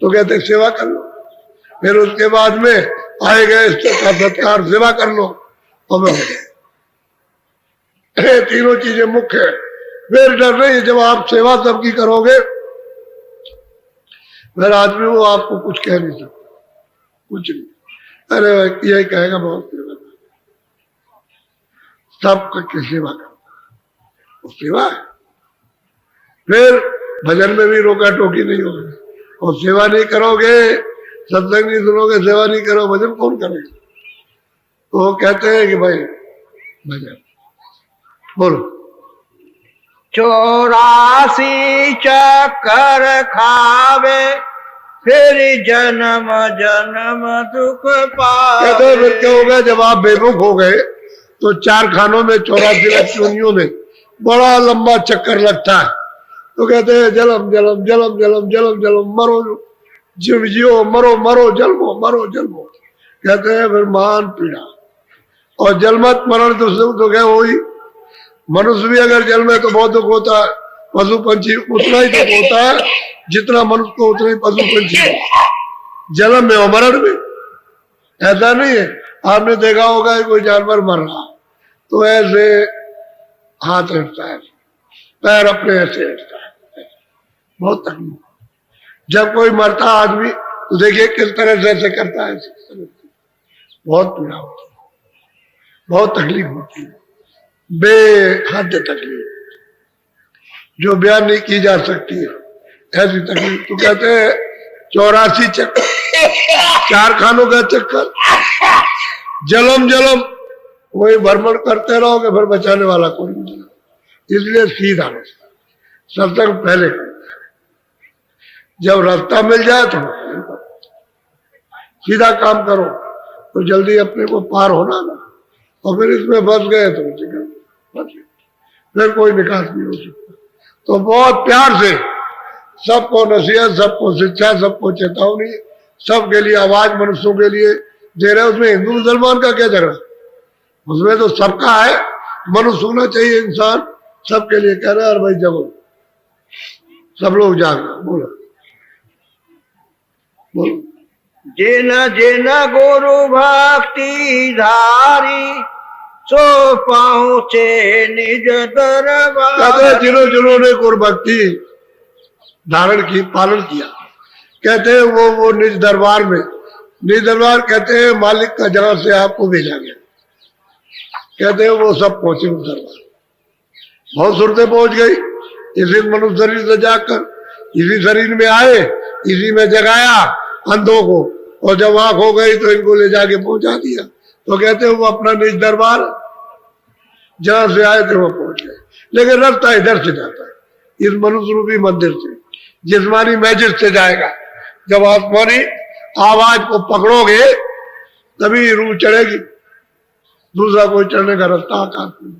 तो कहते सेवा कर लो। फिर उसके बाद में आए गए सत्कार, सेवा कर लो, और तीनों चीजें मुख्य है। फिर डर नहीं, जब आप सेवा सबकी करोगे फिर आदमी वो आपको कुछ कह नहीं सकता, कुछ नहीं। अरे यही कहेगा बहुत सेवा, सबकी सेवा करता, वो सेवा है। फिर भजन में भी रोका टोकी नहीं होगी, और सेवा नहीं करोगे, सत्संग नहीं सुनोगे, सेवा नहीं करो, भजन कौन करेगा? तो वो कहते हैं कि भाई भजन बोलो। 84 चक्कर खावे फिर जन्म जन्म दुख पावे। कहते हैं फिर क्या होगा जब आप बेमुख हो गए तो 4 खानों में 84 लाख योनियों में बड़ा लंबा चक्कर लगता है। तो कहते हैं जलम जलम जलम जलम जलम जलम, मरो जीव जियो, मरो मरो जलमो, मरो जलमो। कहते हैं फिर महान पीड़ा, और जलमत मरण तो क्या वही। मनुष्य भी अगर जल में तो बहुत दुख होता है, पशु पंछी उतना ही दुख होता है जितना मनुष्य को उतना ही पशु पंछी जन्म में और मरण में। ऐसा नहीं है, आपने देखा होगा कोई जानवर मर रहा तो ऐसे हाथ हटता है, पैर अपने ऐसे हटता है, बहुत तकलीफ। जब कोई मरता आदमी तो देखिए किस तरह से ऐसे करता है, बहुत पीड़ा होती है, बहुत तकलीफ होती है, बेहद तकलीफ जो बयान नहीं की जा सकती है, ऐसी तकलीफ। तो कहते हैं 84 चक्कर, 4 खानों का चक्कर, जलम जलम, वही भ्रमण करते रहोगे, फिर बचाने वाला कोई नहीं। इसलिए सीधा रास्ता, सत्संग पहले करो, जब रास्ता मिल जाए तो सीधा काम करो, तो जल्दी अपने को पार होना ना। और फिर इसमें फंस गए तो फिर कोई निकास नहीं हो सकता। तो बहुत प्यार से सबको नसीहत, सबको शिक्षा, सबको चेतावनी, सबके लिए आवाज मनुष्यों के लिए दे रहे। उसमें हिंदू मुसलमान का क्या झगड़ा, उसमें तो सबका है। मनुष्य होना चाहिए इंसान, सबके लिए कह रहा है। और भाई जब सब लोग जागना, बोलो बोलो। जिन जिन गुरु भक्ति धारी सो पहुँचे निज दरबार। जिन्होंने गुरु भक्ति धारण की, पालन किया, कहते हैं वो निज दरबार में, निज दरबार कहते हैं मालिक का जहां से आपको भेजा गया, कहते हैं वो सब पहुंचे उस दरबार। बहुत सूरतें पहुंच गई इसी मनुष्य शरीर से जाकर, इसी शरीर में आए, इसी में जगाया अंधों को, और जब आंख हो गई तो इनको ले जाके पहुंचा दिया। तो कहते हैं वो अपना निज दरबार जहां से आए थे वो पहुंच गए। लेकिन रास्ता इधर से जाता है, इस मनुष्य रूपी मंदिर से, जिस्मानी मैजिक से जाएगा। जब आसमानी आवाज को पकड़ोगे तभी रूह चढ़ेगी, दूसरा कोई चढ़ने का रास्ता आकाश में,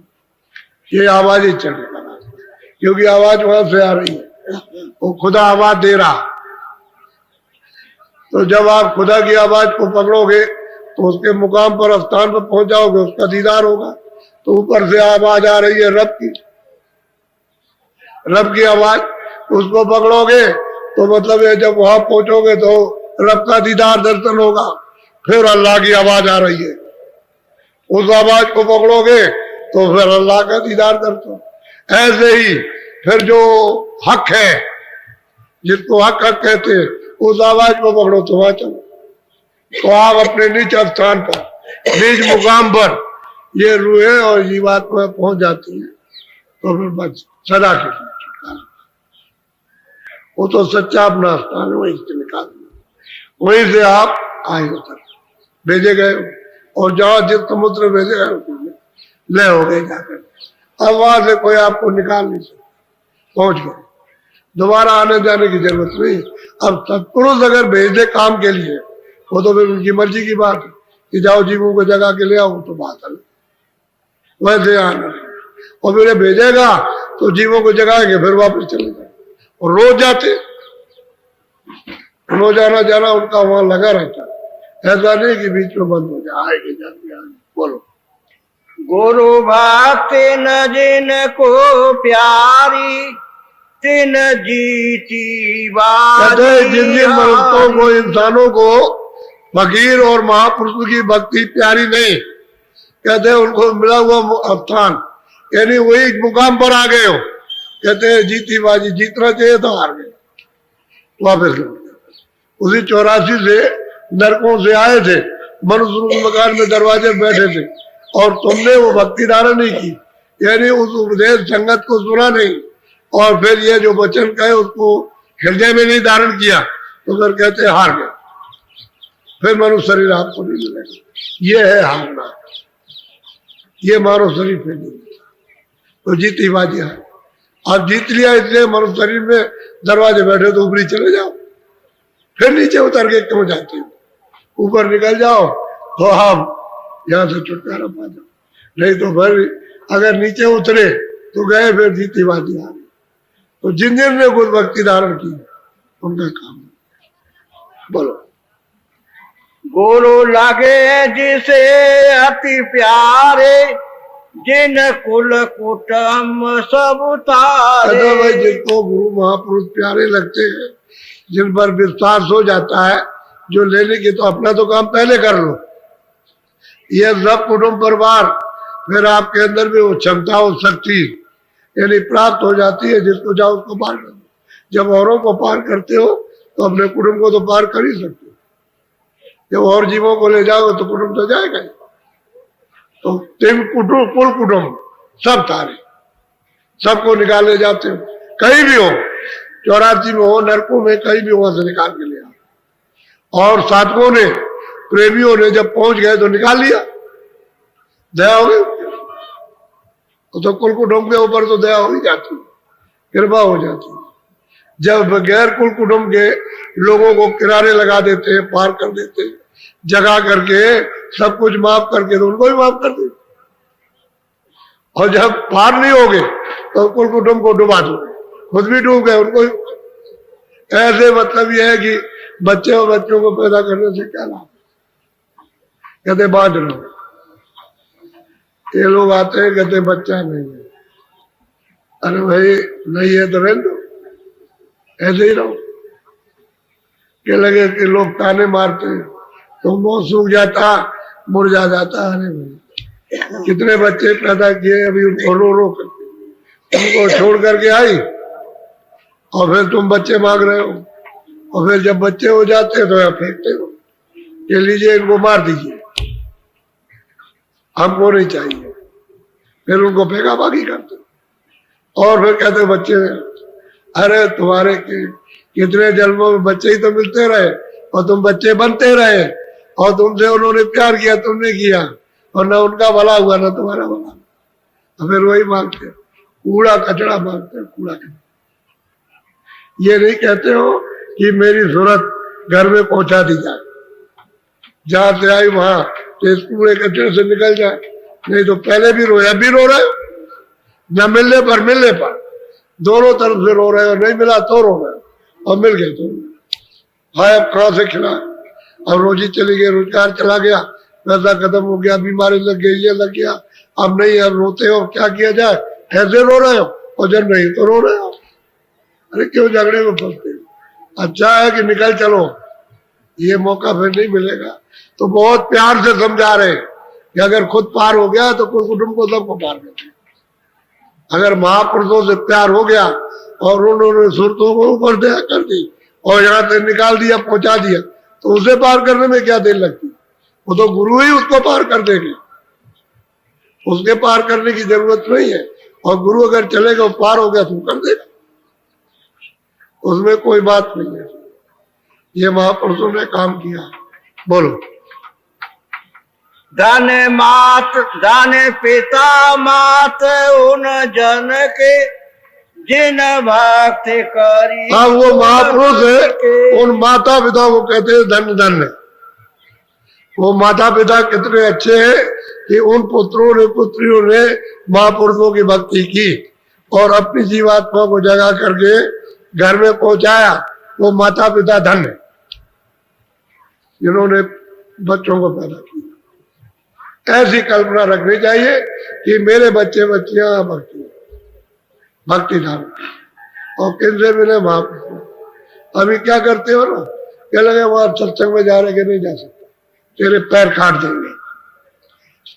ये आवाज ही चढ़ने का रास्ता, क्योंकि आवाज वहां से आ रही है, वो खुदा आवाज दे रहा। तो जब आप खुदा की आवाज को पकड़ोगे तो उसके मुकाम पर, स्थान पर पहुंच जाओगे, उसका दीदार होगा। तो ऊपर से आवाज आ रही है रब की आवाज, उसको पकड़ोगे तो मतलब ये जब वहां पहुंचोगे तो रब का दीदार दर्शन होगा। फिर अल्लाह की आवाज आ रही है, उस आवाज को पकड़ोगे तो फिर अल्लाह का दीदार दर्शन। ऐसे ही फिर जो हक है, जिसको हक कहते हैं, उस आवाज को पकड़ो तो वहां चलो। तो आप अपने निज स्थान पर, निज मुकाम पर ये रूहें और जीवात्मा पहुंच जाती है, तो फिर बस सदा के लिए छुटकारा। वो तो सच्चा अपना स्थान है, वहीं से निकाल, वहीं से आप आए उतर भेजे गए, और जहां जिस समुद्र भेजे गए ले हो गए जाकर। अब वहां से कोई आपको निकाल नहीं सकता, पहुंच गए, दोबारा आने जाने की जरूरत नहीं। अब सत्पुरुष अगर भेज दे काम के लिए, वो तो फिर उनकी मर्जी की बात है कि जाओ जीवों को जगा के ले आओ, तो बात है वैसे आना। और फिर भेजेगा तो जीवों को जगाएंगे, फिर वापस चले जाए, और रोज जाते, रोजाना जाना उनका वहां लगा रहता है। ऐसा नहीं कि बीच में बंद हो जाए, आएंगे जाएंगे। बोलो। गुरु भक्ति न जिन को प्यारी तिन जीती बात। जिन जिन मनुष्यों को, इंसानों को फकीर और महापुरुष की भक्ति प्यारी नहीं, कहते हैं उनको मिला हुआ स्थान, यानी वही मुकाम पर आ गए हो, कहते हैं जीती बाजी, जीतना चाहिए तो हार गए, वापस लौट गए। उसी 84 से नरकों से आए थे, मनुष्य मकान में दरवाजे बैठे थे, और तुमने वो भक्ति धारण नहीं की, यानी उस उपदेश संगत को सुना नहीं, और फिर ये जो वचन कहे उसको हृदय में नहीं धारण किया, तो फिर कहते हार गए, फिर मनुष्य शरीर आपको नहीं मिलेगा। ये है हारना, ये मानव शरीर फिर नहीं मिलेगा। तो जीती बाजी है, अब जीत लिया, इसलिए मनुष्य शरीर में दरवाजे बैठे तो ऊपरी चले जाओ, फिर नीचे उतर के क्यों जाते हो, ऊपर निकल जाओ तो हम यहाँ से छुटकारा पा जाओ। नहीं तो फिर अगर नीचे उतरे तो गए, फिर जीती बाजी आ गई। तो जिन जिन ने गुरु भक्ति धारण की उनका काम। बोलो। गुरु लगे जिसे अति प्यारे जिन कुल कुटुंब सब तारे। भाई जिनको गुरु महापुरुष प्यारे लगते हैं, जिन पर विश्वास हो जाता है, जो लेने की, तो अपना तो काम पहले कर लो। ये सब कुटुंब परिवार फिर आपके अंदर भी वो क्षमता और शक्ति यानी प्राप्त हो जाती है, जिसको जाओ उसको पार कर दो। जब औरों को पार करते हो तो अपने कुटुंब को तो पार कर ही सकते हो। जब और जीवों को ले जाओगे तो कुटुंब तो जाएगा ही। तो तीन कुटुंब, कुल कुटुंब सब तारे, सबको निकाले जाते हो, कहीं भी हो, 84 में हो, नरकों में, कहीं भी वहां से निकाल के ले आओ। और साधकों ने, प्रेमियों ने जब पहुंच गए तो निकाल लिया, दया हो गई। तो कुल कुटुंब के ऊपर तो दया हो ही जाती, कृपा हो जाती। जब गैर कुल कुटुंब के लोगों को किनारे लगा देते हैं, पार कर देते हैं, जगा करके सब कुछ माफ करके, तो उनको भी माफ कर दे। और जब पार नहीं होगे तो कुल कुटुंब को डुबा दोगे, खुद भी डूब गए। उनको ऐसे मतलब ये है कि बच्चे और बच्चों को पैदा करने से क्या लाभ, कहते बांट लो। ये लोग आते हैं कहते बच्चा नहीं है, अरे भाई नहीं है तो रहने दो, ऐसे ही रहो। क्या लगे कि लोग ताने मारते हैं तो मुंह सूख जाता, मुरझा जाता। अरे भाई कितने बच्चे पैदा किए, अभी उनको रो रो करके उनको छोड़ करके आई, और फिर तुम बच्चे मांग रहे हो, और फिर जब बच्चे हो जाते हैं तो यहाँ फेंकते हो कि लीजिए इनको मार दीजिए, हमको नहीं चाहिए। फिर उनको फेंका बाकी करते और फिर कहते बच्चे, अरे तुम्हारे कितने जन्मों में बच्चे ही तो मिलते रहे और तुम बच्चे बनते रहे, और तुमसे उन्होंने प्यार किया, तुमने किया, और न उनका भला हुआ न तुम्हारा भला। तो फिर वही मांगते, कूड़ा कचरा मांगते, कूड़ा कचरा। ये नहीं कहते हो कि मेरी जरूरत घर में पहुंचा दी जाए, जहां से आई वहां तो इस कूड़े कचरे से निकल जाए। नहीं तो पहले भी रोया, भी रो रहे हो, न मिलने पर दोनों तरफ से रो रहे हो, नहीं मिला तो रो रहे हो, और मिल गए तो हाय अब कहां से खिला, अब रोजी चली गई, रोजगार चला गया, पैसा खत्म हो गया, बीमारी लग गई, ये लग गया, अब नहीं, अब रोते हो, क्या किया जाए, ऐसे रो रहे हो, और जब नहीं तो रो रहे हो। अरे क्यों झगड़े में फंसते हो? अच्छा है कि निकल चलो, ये मौका फिर नहीं मिलेगा। तो बहुत प्यार से समझा रहे कि अगर खुद पार हो गया तो कुल कुटुंब को सबको पार कर। अगर महापुरुषों से प्यार हो गया और उन्होंने सुरतों को ऊपर दया कर दी और यहाँ से निकाल दिया, पहुंचा दिया, तो उसे पार करने में क्या देर लगती? वो तो गुरु ही उसको पार कर देंगे, उसके पार करने की जरूरत नहीं है। और गुरु अगर चलेगा, पार हो गया तो कर देगा, उसमें कोई बात नहीं है। ये महापुरुषों ने काम किया। बोलो। धन पिता मात उन जन के जिन भक्ति करी। हाँ, वो महापुरुष है, उन माता पिता को कहते हैं धन धन्य। वो माता पिता कितने अच्छे हैं कि उन पुत्रों ने पुत्रियों ने महापुरुषों की भक्ति की और अपनी जीवात्मा को जगा करके घर में पहुंचाया। वो माता पिता धन्य जिन्होंने बच्चों को पैदा किया। ऐसी कल्पना रखनी चाहिए कि मेरे बच्चे बच्चियां भक्ति धाम, और किनसे मिले महापुरुष। अभी क्या करते हो ना, क्या लगे वहां सत्संग में जा रहे कि नहीं जा सकते, तेरे पैर काट देंगे।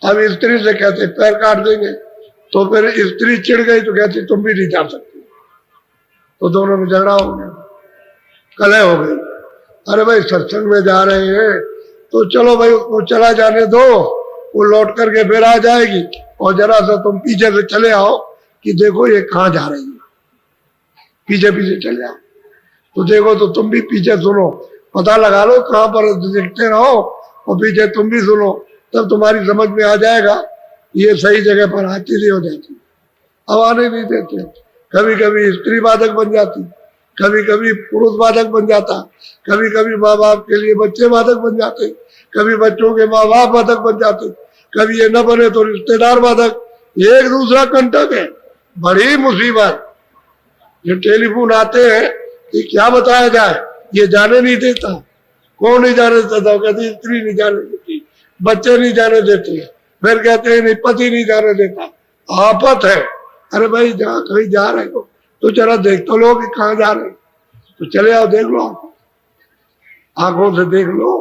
अब स्त्री से कहते पैर काट देंगे, तो फिर स्त्री चिढ़ गई तो कहती तुम भी नहीं जा सकती, तो दोनों में झगड़ा हो गया, कलह हो गई। अरे भाई सत्संग में जा रहे हैं तो चलो भाई उसको चला जाने दो, वो लौट करके फिर आ जाएगी, और जरा सा तुम पीछे से चले आओ कि देखो ये कहाँ जा रही है, पीछे पीछे चले आओ तो देखो, तो तुम भी पीछे सुनो, पता लगा लो कहाँ पर, देखते रहो और पीछे तुम भी सुनो, तब तुम्हारी समझ में आ जाएगा ये सही जगह पर आती नहीं हो जाती। अब आने नहीं देते, कभी कभी स्त्री बाधक बन जाती, कभी कभी पुरुष बाधक बन जाता, कभी कभी माँ बाप के लिए बच्चे बाधक बन जाते, कभी बच्चों के माँ बाप बाधक बन जाते, कभी ये न बने तो रिश्तेदार बाधक, एक दूसरा कंटक है, बड़ी मुसीबत। ये टेलीफोन आते हैं कि क्या बताया जाए, ये जाने नहीं देता। कौन नहीं जाने देता? कहती स्त्री नहीं जाने देती, बच्चे नहीं जाने देते, फिर कहते हैं नहीं पति नहीं जाने देता, आफत है। अरे भाई जहाँ कहीं जा रहे हो तो जरा देख तो लो कि कहाँ जा रहे, तो चले आओ, देख लो, आंखों से देख लो,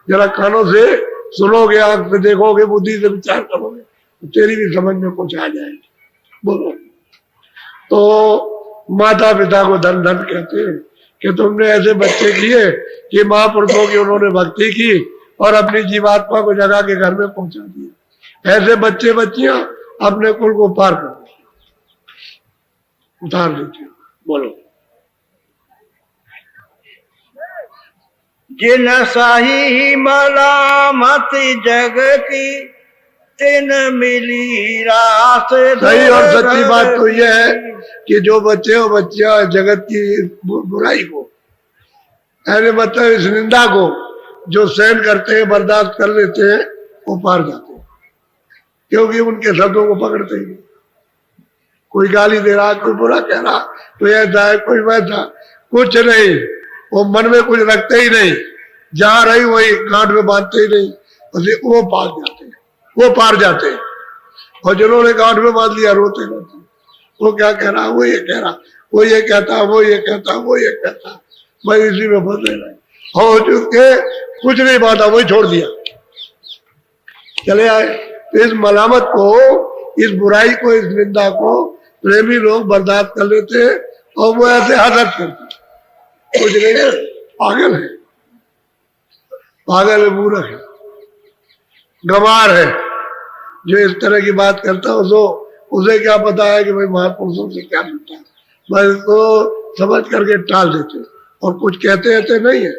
जरा कानों से सुनोगे, आंख से देखोगे, बुद्धि से विचार करोगे, तो तेरी भी समझ में कुछ आ जाएगी। बोलो। तो माता पिता को धन धन कहते हैं कि तुमने ऐसे बच्चे किए कि महापुरुषों की उन्होंने भक्ति की और अपनी जीवात्मा को जगा के घर में पहुंचा दिया। ऐसे बच्चे बच्चियां अपने कुल को पार कर उतार देते। बोलो। जिन सही मलामत जग की तिन मिली रास। सही और सच्ची बात तो यह है कि जो बच्चे और बच्चियां जगत की बुराई को, ऐसे मतलब इस निंदा को जो सहन करते हैं, बर्दाश्त कर लेते हैं, वो पार जाते हैं, क्योंकि उनके शब्दों को पकड़ते हैं। कोई गाली दे रहा, कोई बुरा कह रहा, कोई ऐसा है, कोई वैसा, कुछ नहीं। वो मन में कुछ रखते ही नहीं, जहां रही वही गांठ में बांधते ही नहीं, वो पार जाते, वो पार जाते। और जिन्होंने गांठ में बांध लिया रोते रहते, वो क्या कह रहा, वो ये कह रहा, वो ये कहता, वो ये कहता, वो ये कहता, मैं इसी में फंसे रहे हो चुके, कुछ नहीं बांधा, वही छोड़ दिया, चले आए। इस मलामत को, इस बुराई को, इस निंदा को प्रेमी लोग बर्दाश्त कर लेते और वो ऐसे हदत करते, कुछ नहीं, पागल है, पागल है, मूर्ख है, गंवार है जो इस तरह की बात करता हो। तो उसे क्या पता है कि भाई महापुरुषों से क्या मिलता है, बस इसको समझ करके टाल देते और कुछ कहते रहते नहीं है,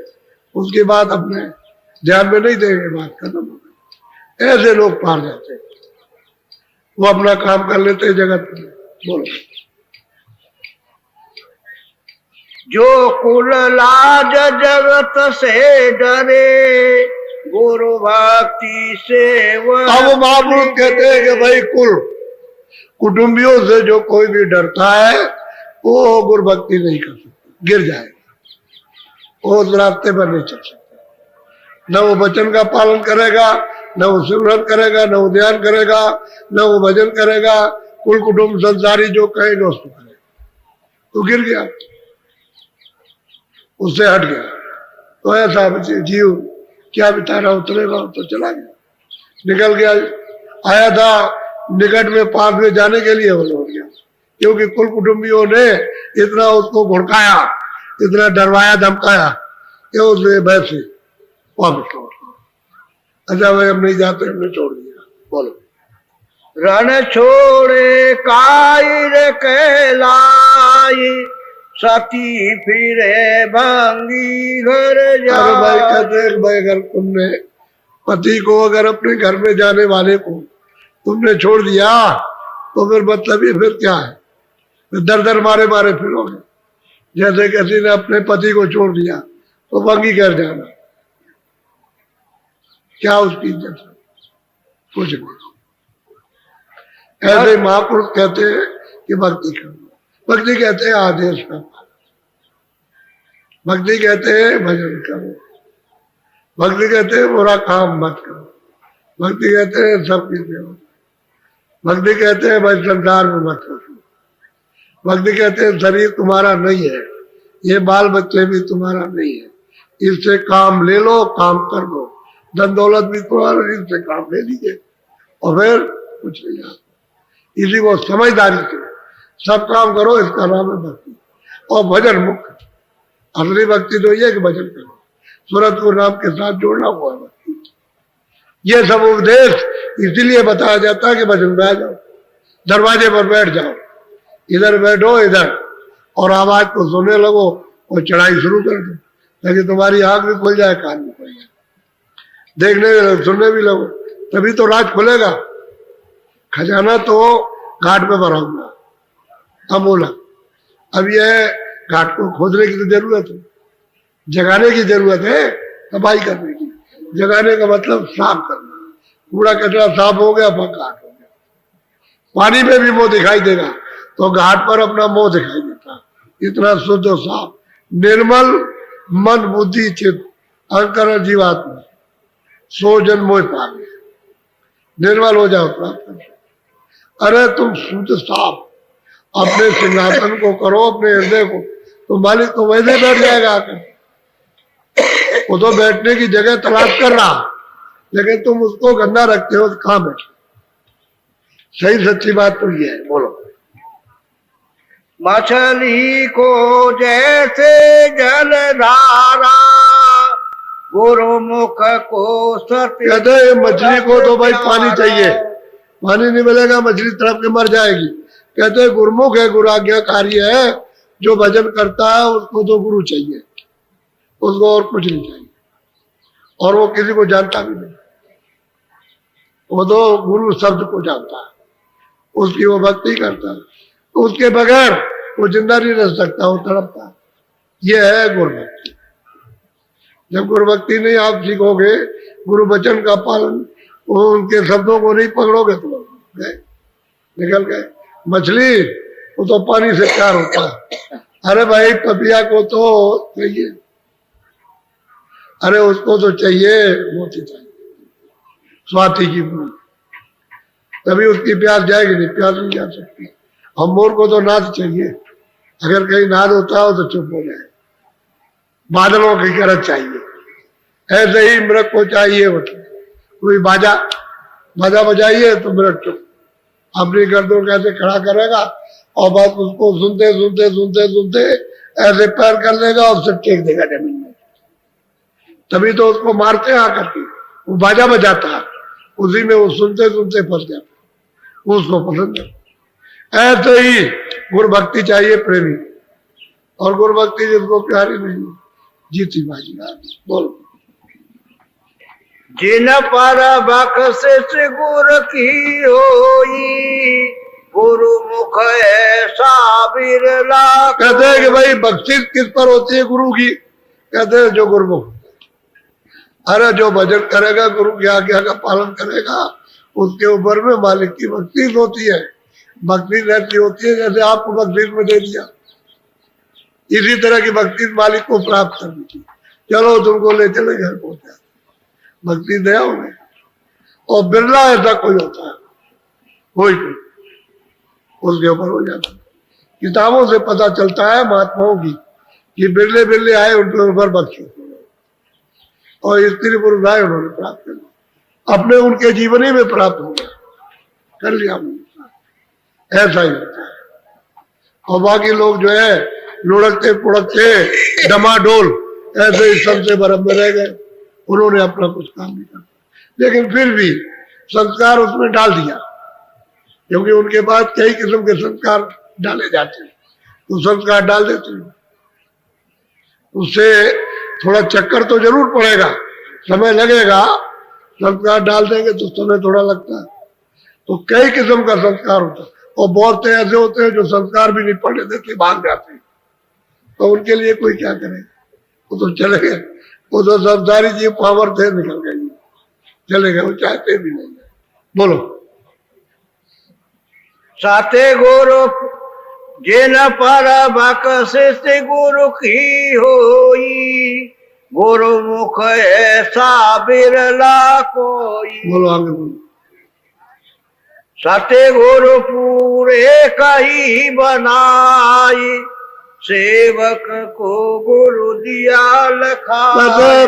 उसकी बात अपने ध्यान में नहीं देंगे, बात खत्म हो गई। ऐसे लोग पार जाते, वो अपना काम कर लेते जगत में। बोलो। जो कुल लाज जगत से डरे, गुरु भक्ति से अब महापुरुष कहते हैं कि भाई कुल कुटुंबियों से जो कोई भी डरता है वो गुरु भक्ति नहीं कर सकता, गिर जाएगा, वो उस रास्ते पर नहीं चल सकता। न वो वचन का पालन करेगा, न वो सिमरन करेगा, न वो ध्यान करेगा, न वो भजन करेगा, कुल कुटुंब संसारी जो कहेगा उसको करेगा, तो गिर गया, उससे हट गया। तो ऐसा जीव क्या बेचारा उतरेगा, तो चला गया, निकल गया, आया था निकट में पास में जाने के लिए वो लौट गया, क्योंकि कुल कुटुंबियों ने इतना उसको भड़काया, इतना डरवाया धमकाया कि उसने वैसे वापस लौट गया। अच्छा भाई हम नहीं जाते, हमने छोड़ दिया। बोलो। रण छोड़े कायर कहलाई, सती फिरे भंगी घर जा। अरे भाई कहते हैं भाई अगर तुमने पति को, अगर अपने घर में जाने वाले को तुमने छोड़ दिया तो फिर मतलब ये फिर क्या है, फिर दर दर मारे मारे फिरोगे। जैसे किसी ने अपने पति को छोड़ दिया तो भंगी कर जाना, क्या उसकी इज्जत है, कुछ नहीं। ऐसे महापुरुष कहते हैं कि भक्ति करो, भक्ति कहते हैं आदेश का, भक्ति कहते हैं भजन करो, भक्ति कहते हैं बुरा काम मत करो, भक्ति कहते हैं सबकी सेवा, भक्ति कहते हैं भाई संसार में मत रखो, भक्ति कहते हैं शरीर तुम्हारा नहीं है, ये बाल बच्चे भी तुम्हारा नहीं है, इससे काम ले लो, काम कर दो, धन दौलत भी तुम्हारा, इससे काम ले लीजिए और फिर कुछ नहीं आता। इसी को समझदारी से सब काम करो, इसका नाम है भक्ति। और भजन मुख्य, असली भक्ति तो ये कि भजन करो, सूरत को नाम के साथ जोड़ना हुआ भक्ति। ये सब उपदेश इसीलिए बताया जाता है कि भजन में आ जाओ, दरवाजे पर बैठ जाओ, इधर बैठो इधर, और आवाज को सुनने लगो और चढ़ाई शुरू कर दो, ताकि तुम्हारी आंख भी खुल जाए, कान भी खुल जाए, देखने सुनने भी लगो, तभी तो राज खुलेगा। खजाना तो घाट पे भरा हुआ अमूलक, अब यह घाट को खोदने की तो जरूरत है, जगाने की जरूरत है, सफाई करने की। जगाने का मतलब साफ करना, कूड़ा कचरा साफ हो गया, घाट हो गया। पानी में भी मुंह दिखाई देगा तो घाट पर अपना मुंह दिखाई देता, इतना शुद्ध और साफ, निर्मल मन बुद्धि चित्त अहंकार जीवात्मा, सो जन मोह पावे, निर्मल हो जाओ प्राप्त। अरे तुम शुद्ध साफ अपने सिंहासन को करो, अपने हृदय को, तो मालिक तो वैसे बैठ जाएगा आकर, वो तो बैठने की जगह तलाश कर रहा, लेकिन तुम उसको गंदा रखते हो, कहां बैठे। सही सच्ची बात तो ये है। बोलो। मछली को जैसे जलधारा, गुरुमुख को सत्य। कहते हैं मछली को तो भाई पानी चाहिए, पानी नहीं मिलेगा मछली तड़प के मर जाएगी। कहते हैं गुरुमुख है, गुरु आज्ञाकारी है, जो भजन करता है उसको तो गुरु चाहिए, उसको और कुछ नहीं चाहिए, और वो किसी को जानता भी नहीं, वो तो गुरु शब्द को जानता है, उसकी वो भक्ति करता है, तो उसके बगैर वो जिंदा नहीं रह सकता, वो तड़पता है। ये है गुरु भक्ति। जब गुरु भक्ति नहीं आप सीखोगे, गुरु वचन का पालन, उनके शब्दों को नहीं पकड़ोगे तो गए, निकल गए। मछली वो तो पानी से प्यार होता है। अरे भाई पपिया को तो चाहिए, अरे उसको तो चाहिए मोती चाहिए, स्वाति की फूल, तभी उसकी प्यास जाएगी, नहीं प्यास नहीं जा सकती। और मोर को तो नाद चाहिए, अगर कहीं नाद होता हो तो चुप हो जाए, बादलों की गरज चाहिए। ऐसे ही मृग को चाहिए होता, कोई बाजा बाजा बजाइए तो मृग चुप, अपनी गर्दन कैसे खड़ा करेगा और बस उसको सुनते सुनते सुनते सुनते ऐसे पैर कर लेगा और सिर टेक देगा जमीन में, तभी तो उसको मारते हैं आकर के। वो बाजा बजाता है, उसी में वो सुनते सुनते फंस जाता, वो उसको पसंद है। ऐसे ही गुरु भक्ति चाहिए प्रेमी, और गुरु भक्ति जिसको प्यारी नहीं जीती बाजी। बोलो। जिन पर बख्शिश गुरु की होई, गुरु मुख ऐसा बिरला। कहते हैं कि भाई बख्शिश किस पर होती है गुरु की? कहते हैं जो गुरुमुख। अरे जो भजन करेगा, गुरु की आज्ञा का पालन करेगा, उसके ऊपर में मालिक की बख्शिश होती है। बख्शिश ऐसी होती है जैसे आपको बख्शिश में दे दिया, इसी तरह की बख्शिश मालिक को प्राप्त करनी चाहिए। चलो तुमको ले चले घर पहुंचा, भक्ति दया होगी। और बिरला ऐसा कोई होता है, कोई उसके ऊपर हो जाता है। किताबों से पता चलता है महात्माओं की कि बिरले बिरले आए उनके ऊपर बख्शे, और स्त्री पुरुष आए उन्होंने प्राप्त कर लिया, अपने उनके जीवन ही में प्राप्त हो गया, कर लिया उन्होंने। ऐसा ही होता है। और बाकी लोग जो है लुढ़कते पुढ़कते डमाडोल ऐसे ही सबसे बरम में रह गए, उन्होंने अपना कुछ काम नहीं किया, लेकिन फिर भी संस्कार उसमें डाल दिया, क्योंकि उनके पास कई किस्म के संस्कार डाले जाते हैं, तो संस्कार डाल देते हैं। उससे थोड़ा चक्कर तो जरूर पड़ेगा, समय लगेगा, संस्कार डाल देंगे तो समय थोड़ा लगता है। तो कई किस्म का संस्कार होता है, और बहुत से ऐसे होते हैं जो संस्कार भी नहीं पढ़ने देते, भाग जाते हैं, तो उनके लिए कोई क्या करे, वो तो चले गए, वो तो संसारी जी पावर थे, निकल गए, चले गए, वो चाहते भी नहीं। बोलो। साते गुरु जिन पर बख्शिश गुरु की होई, गुरु मुख ऐसा बिरला कोई। बोलो आगे बोलो। सत्य गुरु पूरे कही बनाई, सेवक को गुरु दिया लखा।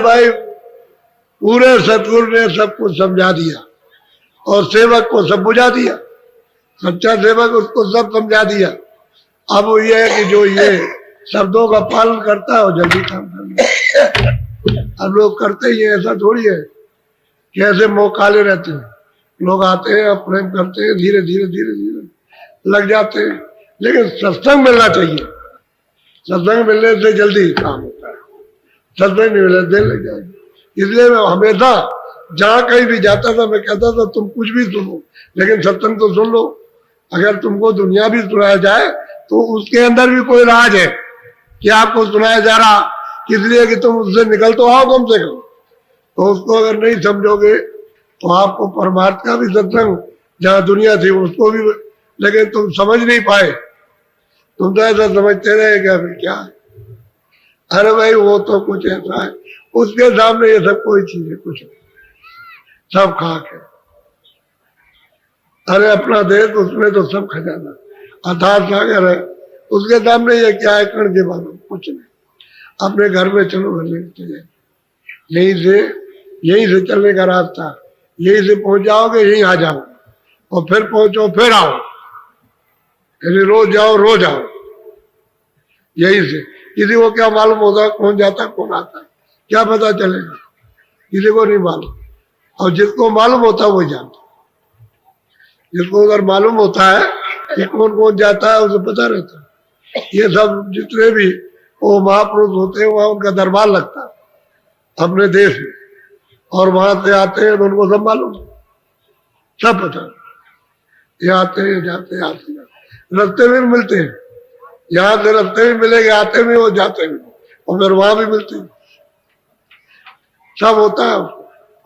भाई पूरे सतगुरु ने सब कुछ समझा दिया और सेवक को सब बुझा दिया। सच्चा सेवक उसको सब समझा दिया। अब वो ये है कि जो ये शब्दों का पालन करता है वो जल्दी काम करता है। अब लोग करते ही है, ऐसा थोड़ी है कि ऐसे मौकाले रहते हैं। लोग आते हैं और प्रेम करते हैं, धीरे धीरे धीरे धीरे लग जाते हैं, लेकिन सत्संग मिलना चाहिए। सत्संग मिलने से जल्दी काम होता है, सत्संग नहीं मिलने देर लग जाएगी। इसलिए मैं हमेशा जहाँ कहीं भी जाता था मैं कहता था तुम कुछ भी सुनो, लेकिन सत्संग तो सुन लो। अगर तुमको दुनिया भी सुनाया जाए तो उसके अंदर भी कोई राज है कि आपको सुनाया जा रहा, इसलिए कि तुम उससे निकल तो आओ कम से कम। तो उसको अगर नहीं समझोगे तो आपको परमार्थ का भी सत्संग जहाँ दुनिया थी उसको भी, लेकिन तुम समझ नहीं पाए, तुम तो ऐसा समझते रहे क्या फिर क्या है। अरे भाई वो तो कुछ ऐसा है, उसके सामने ये सब कोई चीज है, कुछ नहीं, सब खाक है। अरे अपना देश उसमें तो सब खजाना अथाह सागर है, उसके सामने ये क्या है, कण के मालूम कुछ नहीं। अपने घर में चलो, घर में चले, यहीं से चलने का रास्ता, यहीं से पहुंच जाओगे, यहीं आ जाओ और फिर पहुंचो फिर आओ, यानी रोज जाओ रोज आओ यहीं से। किसी को क्या मालूम होगा कौन जाता कौन आता है, क्या पता चलेगा, किसी को नहीं मालूम। और जिसको मालूम होता है वही जानता, जिसको अगर मालूम होता है कि कौन कौन जाता है उसे पता रहता है। ये सब जितने भी वो महापुरुष होते हैं वहां उनका दरबार लगता है अपने देश में, और वहां से आते हैं तो उनको सब मालूम, सब पता। ये आते हैं जाते हैं, आते जाते, रास्ते में मिलते हैं, यहाँ से रास्ते में मिलेंगे, आते में वो जाते में, और फिर वहां भी मिलते हैं, सब होता है।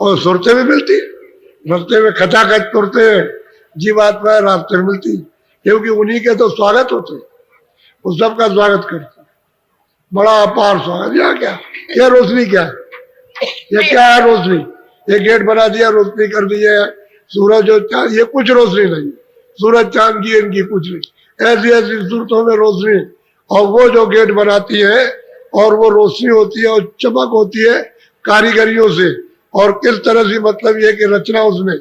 और सुरतें भी मिलती है, रास्ते में खचाखच तुरते हैं, जीवात्मा रास्ते में मिलती, क्योंकि उन्हीं के तो स्वागत होते, वो सबका स्वागत करते, बड़ा अपार स्वागत। यहाँ क्या क्या रोशनी, क्या है ये, क्या है रोशनी? ये गेट बना दिया, रोशनी कर दी है, सूरज और चांद, ये कुछ रोशनी नहीं, सूरज चांद की इनकी कुछ नहीं। ऐसी ऐसी सूरतों में रोशनी, और वो जो गेट बनाती है और वो रोशनी होती है और चमक होती है कारीगरियों से, और किस तरह से मतलब ये कि रचना उसमें,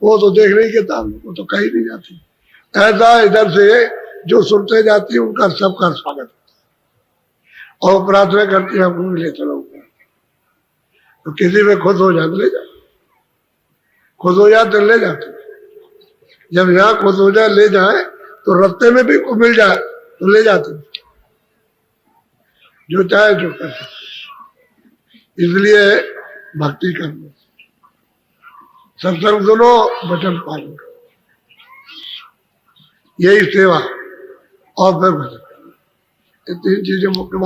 वो तो देखने के सामने, वो तो कहीं नहीं जाती। ऐसा इधर से जो सुनते जाती है उनका सबका स्वागत और प्रार्थना करती है हमको भी ले चलो। तो किसी में खुश हो जाते ले जाते, खुश हो जाते ले जाते। जब यहाँ खुश हो जाए ले जाए तो रास्ते में भी मिल जाए तो ले जाते, जो चाहे जो कर सकते। इसलिए भक्ति करना, सत्संग सुनो, वचन पालन करो, यही सेवा और फिर भजन करना, ये तीन चीजें मुख्य,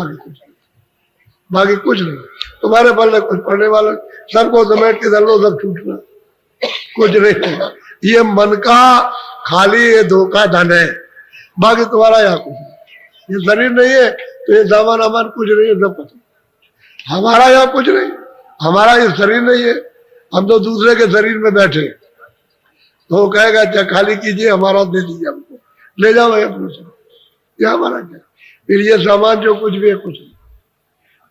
बाकी कुछ नहीं। तुम्हारे पल्ले कुछ पढ़ने वाला, सबको समेट के चलो, सब छूटना, कुछ नहीं होगा। ये मन का खाली ये धोखा धन है, बाकी तुम्हारा यहाँ कुछ नहीं। ये शरीर नहीं है तो ये सामान हमारा कुछ नहीं है, सब पता। हमारा यहाँ कुछ नहीं, हमारा ये शरीर नहीं है, हम तो दूसरे के शरीर में बैठे। तो वो कहेगा अच्छा खाली कीजिए, हमारा दे दीजिए, हमको ले जाओ अपने से, ये हमारा क्या। फिर ये सामान जो कुछ भी है कुछ नहीं,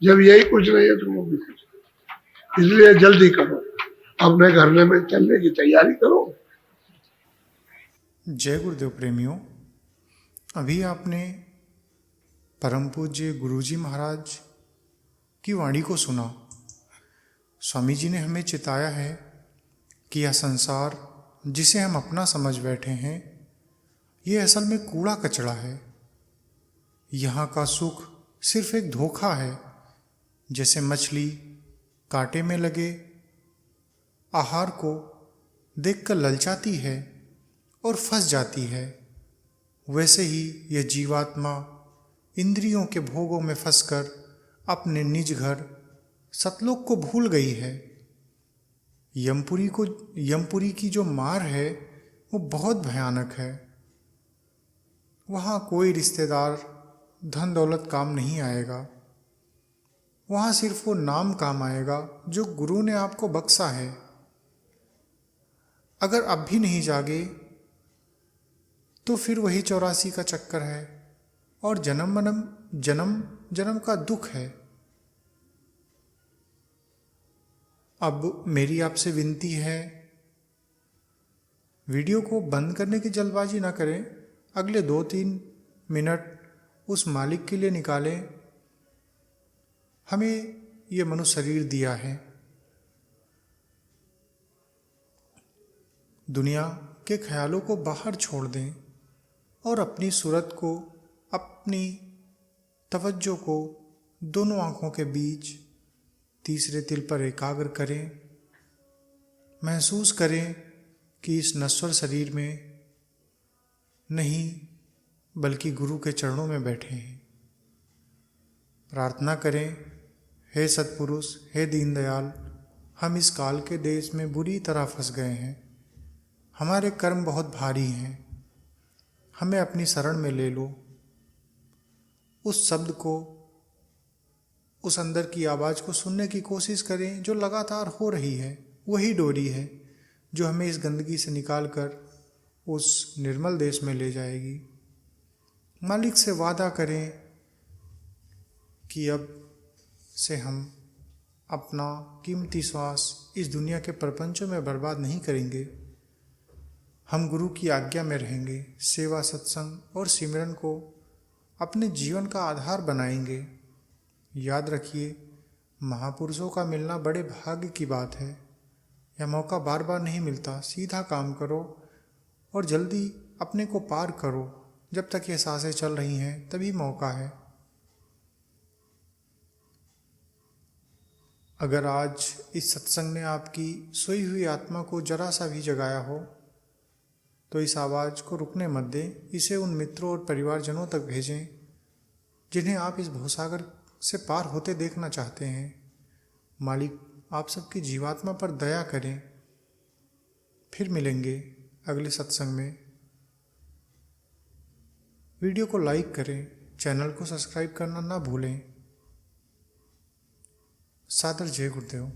जब यही कुछ नहीं है तो वो भी कुछ नहीं। इसलिए जल्दी करो, अपने घर में चलने की तैयारी करो। जय गुरुदेव प्रेमियों, अभी आपने परम पूज्य गुरुजी महाराज की वाणी को सुना। स्वामी जी ने हमें चिताया है कि यह संसार जिसे हम अपना समझ बैठे हैं, ये असल में कूड़ा कचरा है। यहाँ का सुख सिर्फ एक धोखा है। जैसे मछली कांटे में लगे आहार को देखकर ललचाती है और फंस जाती है, वैसे ही यह जीवात्मा इंद्रियों के भोगों में फंसकर अपने निज घर सतलोक को भूल गई है। यमपुरी की जो मार है वो बहुत भयानक है। वहाँ कोई रिश्तेदार, धन दौलत काम नहीं आएगा। वहाँ सिर्फ वो नाम काम आएगा जो गुरु ने आपको बख्शा है। अगर अब भी नहीं जागे तो फिर वही 84 का चक्कर है और जन्म का दुख है। अब मेरी आपसे विनती है, वीडियो को बंद करने की जल्दबाजी ना करें। अगले 2-3 मिनट उस मालिक के लिए निकालें। हमें ये मनुष्य शरीर दिया है। दुनिया के ख्यालों को बाहर छोड़ दें और अपनी सूरत को, अपनी तवज्जो को दोनों आँखों के बीच तीसरे तिल पर एकाग्र करें। महसूस करें कि इस नश्वर शरीर में नहीं बल्कि गुरु के चरणों में बैठे हैं। प्रार्थना करें, हे सत्पुरुष, हे दीनदयाल, हम इस काल के देश में बुरी तरह फंस गए हैं। हमारे कर्म बहुत भारी हैं, हमें अपनी शरण में ले लो। उस शब्द को, उस अंदर की आवाज़ को सुनने की कोशिश करें जो लगातार हो रही है। वही डोरी है जो हमें इस गंदगी से निकालकर उस निर्मल देश में ले जाएगी। मालिक से वादा करें कि अब से हम अपना कीमती श्वास इस दुनिया के प्रपंचों में बर्बाद नहीं करेंगे। हम गुरु की आज्ञा में रहेंगे, सेवा, सत्संग और सिमरन को अपने जीवन का आधार बनाएंगे। याद रखिए, महापुरुषों का मिलना बड़े भाग्य की बात है। यह मौका बार बार नहीं मिलता। सीधा काम करो और जल्दी अपने को पार करो। जब तक ये सांसें चल रही हैं तभी मौका है। अगर आज इस सत्संग ने आपकी सोई हुई आत्मा को जरा सा भी जगाया हो तो इस आवाज़ को रुकने मत दें। इसे उन मित्रों और परिवारजनों तक भेजें जिन्हें आप इस भवसागर से पार होते देखना चाहते हैं। मालिक आप सबकी जीवात्मा पर दया करें। फिर मिलेंगे अगले सत्संग में। वीडियो को लाइक करें, चैनल को सब्सक्राइब करना ना भूलें। सादर जय गुरुदेव।